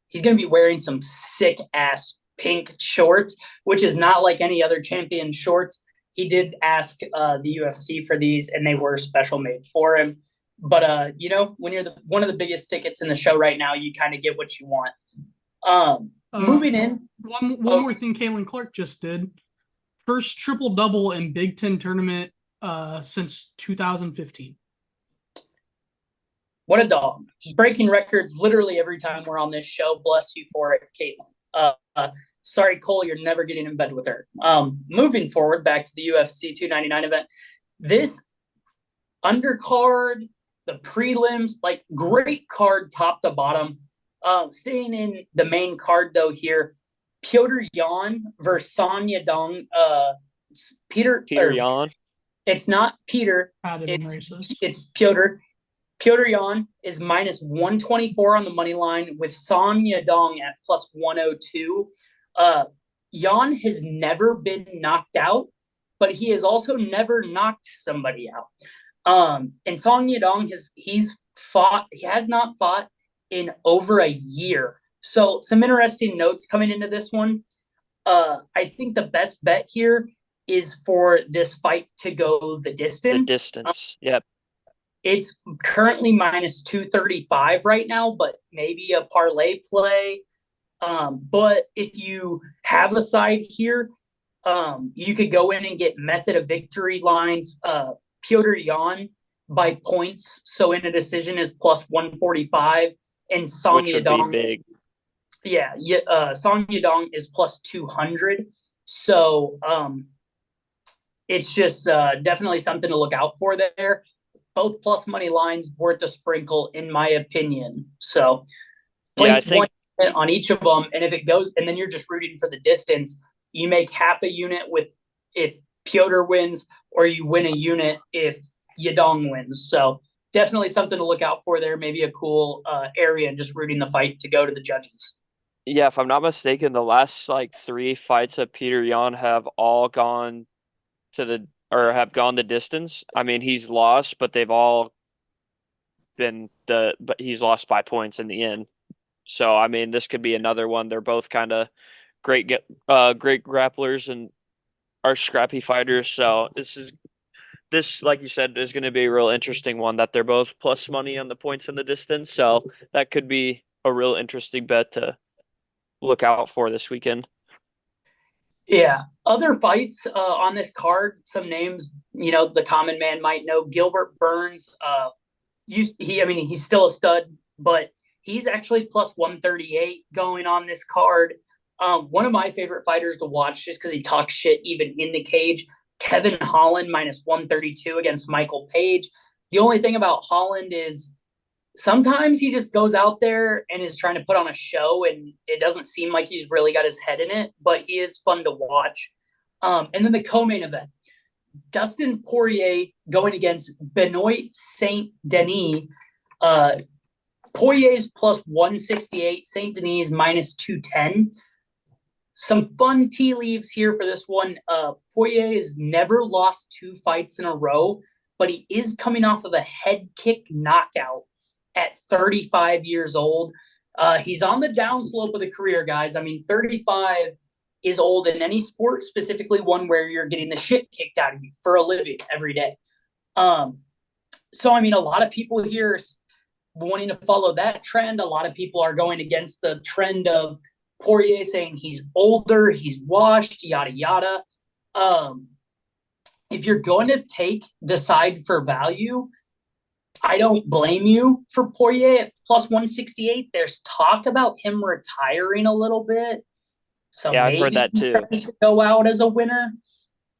He's going to be wearing some sick ass pink shorts, which is not like any other champion shorts. He did ask the UFC for these, and they were special made for him. But when you're one of the biggest tickets in the show right now, you kind of get what you want. Moving in. One more thing Caitlin Clark just did. First triple-double in Big Ten tournament since 2015. What a dog. Breaking records literally every time we're on this show. Bless you for it, Caitlin. Sorry, Cole, you're never getting in bed with her. Moving forward, back to the UFC 299 event. This undercard, the prelims, like great card top to bottom. Staying in the main card, though, here, Petr Yan versus Song Yadong. Petr Yan. It's not Peter. It's Petr. Petr Yan is minus 124 on the money line with Song Yadong at plus 102. Yan has never been knocked out, but he has also never knocked somebody out. And Song Yadong he has not fought in over a year. So some interesting notes coming into this one. I think the best bet here is for this fight to go the The distance. distance. Yep. It's currently minus 235 right now, but maybe a parlay play. But if you have a side here, you could go in and get method of victory lines. Piotr Jan by points, so in a decision is plus 145, and Song Which would be Yadong, big. Song Yadong is plus 200. So it's just definitely something to look out for there. Both plus money lines worth a sprinkle, in my opinion. So Yeah, I place think 1 on each of them, and if it goes, and then you're just rooting for the distance. You make half a unit with if Piotr wins, or you win a unit if Yadong wins. So definitely something to look out for there. Maybe a cool area, and just rooting the fight to go to the judges. yeah, if I'm not mistaken, the last like 3 fights of Peter Yan have all gone to the or have gone the distance. I mean, he's lost, but they've all but he's lost by points in the end. So I mean, this could be another one. They're both kind of great grapplers and are scrappy fighters. So this, like you said, is going to be a real interesting one that they're both plus money on the points in the distance. So that could be a real interesting bet to look out for this weekend. Yeah. Other fights on this card, some names, the common man might know. Gilbert Burns, he's still a stud, but he's actually plus 138 going on this card. One of my favorite fighters to watch, just because he talks shit even in the cage, Kevin Holland minus 132 against Michael Page. The only thing about Holland is sometimes he just goes out there and is trying to put on a show, and it doesn't seem like he's really got his head in it, but he is fun to watch. And then the co-main event, Dustin Poirier going against Benoit Saint Denis. Poirier's plus 168, Saint Denis minus 210. Some fun tea leaves here for this one. Poirier has never lost 2 fights in a row, but he is coming off of a head kick knockout at 35 years old. He's on the downslope of the career, guys. I mean, 35 is old in any sport, specifically one where you're getting the shit kicked out of you for a living every day. So, I mean, a lot of people here wanting to follow that trend. A lot of people are going against the trend of Poirier saying he's older, he's washed, yada, yada. If you're going to take the side for value, I don't blame you for Poirier at plus 168. There's talk about him retiring a little bit. So Yeah, I've heard that maybe he too. tries to go out as a winner.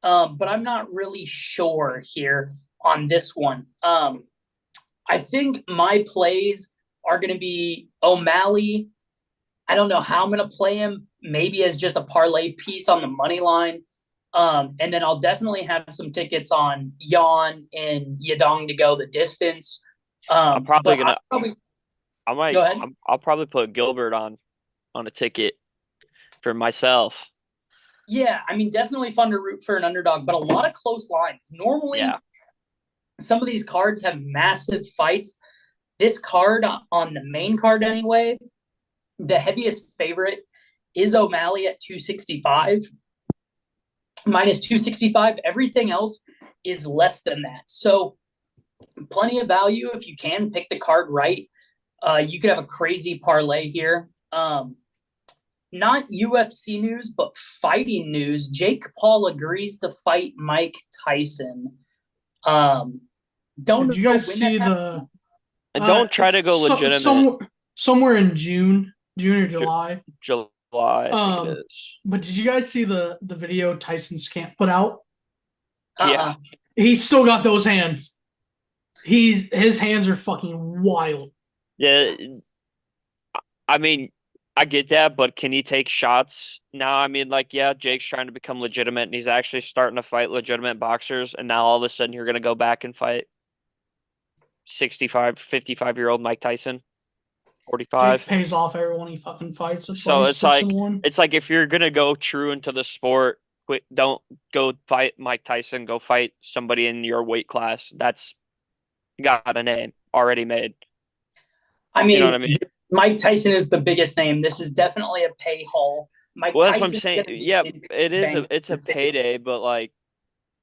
But I'm not really sure here on this one. I think my plays are going to be O'Malley. I don't know how I'm going to play him, maybe as just a parlay piece on the money line. And then I'll definitely have some tickets on Yan and Yadong to go the distance. I'm probably gonna. I might. Go ahead. I'll probably put Gilbert on a ticket for myself. Yeah, I mean, definitely fun to root for an underdog, but a lot of close lines. Normally, Yeah. some of these cards have massive fights. This card, on the main card anyway, the heaviest favorite is O'Malley at 265. Minus 265. Everything else is less than that. So plenty of value if you can pick the card right. You could have a crazy parlay here. Not UFC news, but fighting news. Jake Paul agrees to fight Mike Tyson. Don't Did you guys know when see that's the? And don't try to go legitimate. Somewhere in June or July. July, I think it is. But did you guys see the video Tyson Scamp put out? Yeah. He's still got those hands. His hands are fucking wild. Yeah. I mean, I get that, but can he take shots now? I mean, like, yeah, Jake's trying to become legitimate, and he's actually starting to fight legitimate boxers, and now all of a sudden you're going to go back and fight 65, 55-year-old Mike Tyson, 45. Jake pays off everyone he fucking fights. So it's like if you're going to go true into the sport, don't go fight Mike Tyson, go fight somebody in your weight class that's got a name already made. I mean, You know what I mean? Mike Tyson is the biggest name. This is definitely a pay haul. Mike Well, that's what I'm Tyson's saying. gonna be Yeah, in it is. Bengals. It's a payday, but like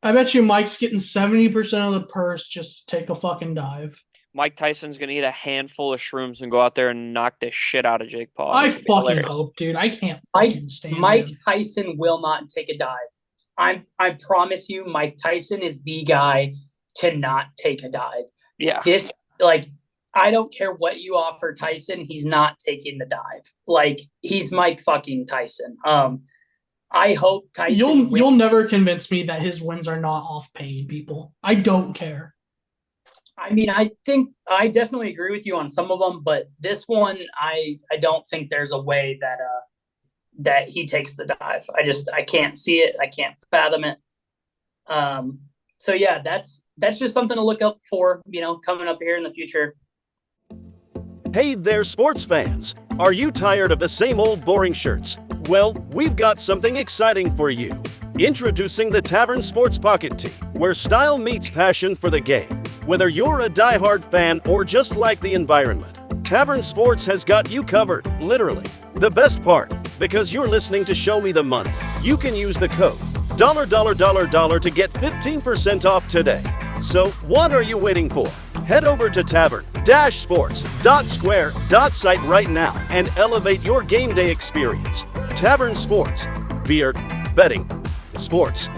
I bet you Mike's getting 70% of the purse just to take a fucking dive. Mike Tyson's gonna eat a handful of shrooms and go out there and knock the shit out of Jake Paul. I It's gonna be fucking hilarious. hope, dude. I can't Mike, fucking stand Mike him. Tyson will not take a dive. I promise you, Mike Tyson is the guy to not take a dive. Yeah. This, I don't care what you offer Tyson, he's not taking the dive. He's Mike fucking Tyson. I hope Tyson You'll wins. never convince me that his wins are not off paying people. I don't care. I mean, I think I definitely agree with you on some of them, but this one, I don't think there's a way that he takes the dive. I can't see it. I can't fathom it. So yeah, that's just something to look up for, coming up here in the future. Hey there, sports fans! Are you tired of the same old boring shirts? Well, we've got something exciting for you. Introducing the Tavern Sports Pocket Tee, where style meets passion for the game. Whether you're a diehard fan or just like the environment, Tavern Sports has got you covered, literally. The best part, because you're listening to Show Me the Money, you can use the code $$ to get 15% off today. So what are you waiting for? Head over to tavern-sports.square.site right now and elevate your game day experience. Tavern Sports. Beer, betting, sports.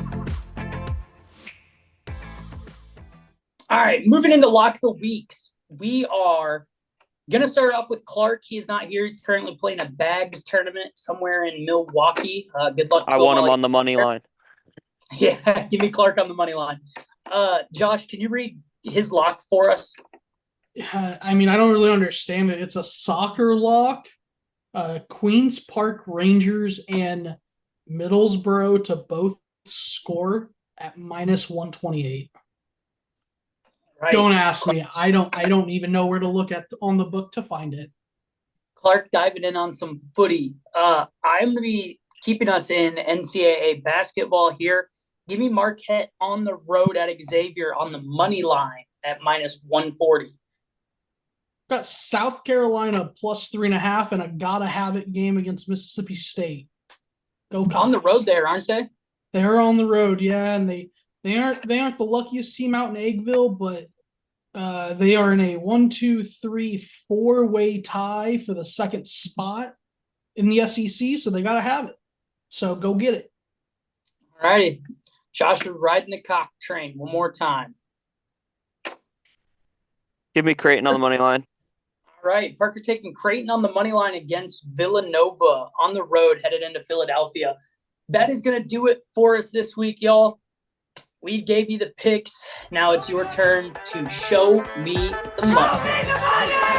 All right, moving into Lock the Weeks. We are going to start off with Clark. He's not here. He's currently playing a bags tournament somewhere in Milwaukee. Good luck to I want him on the money line. Yeah, give me Clark on the money line. Josh, can you read his lock for us? I mean, I don't really understand it. It's a soccer lock. Queens Park Rangers and Middlesbrough to both score at -128. Right. Don't ask me. I don't even know where to look at on the book to find it. Clark diving in on some footy. I'm going to be keeping us in NCAA basketball here. Give me Marquette on the road at Xavier on the money line at -140. Got South Carolina +3.5 and a gotta have it game against Mississippi State. Go Cox. On the road there, aren't they? They're on the road, yeah, and they aren't the luckiest team out in Eggville, but they are in a 4-way tie for the second spot in the SEC, so they gotta have it. So go get it. All righty. Josh is riding the cock train one more time. Give me Creighton on the money line. All right. Parker taking Creighton on the money line against Villanova on the road headed into Philadelphia. That is going to do it for us this week, y'all. We gave you the picks. Now it's your turn to show me the money. Show me the money!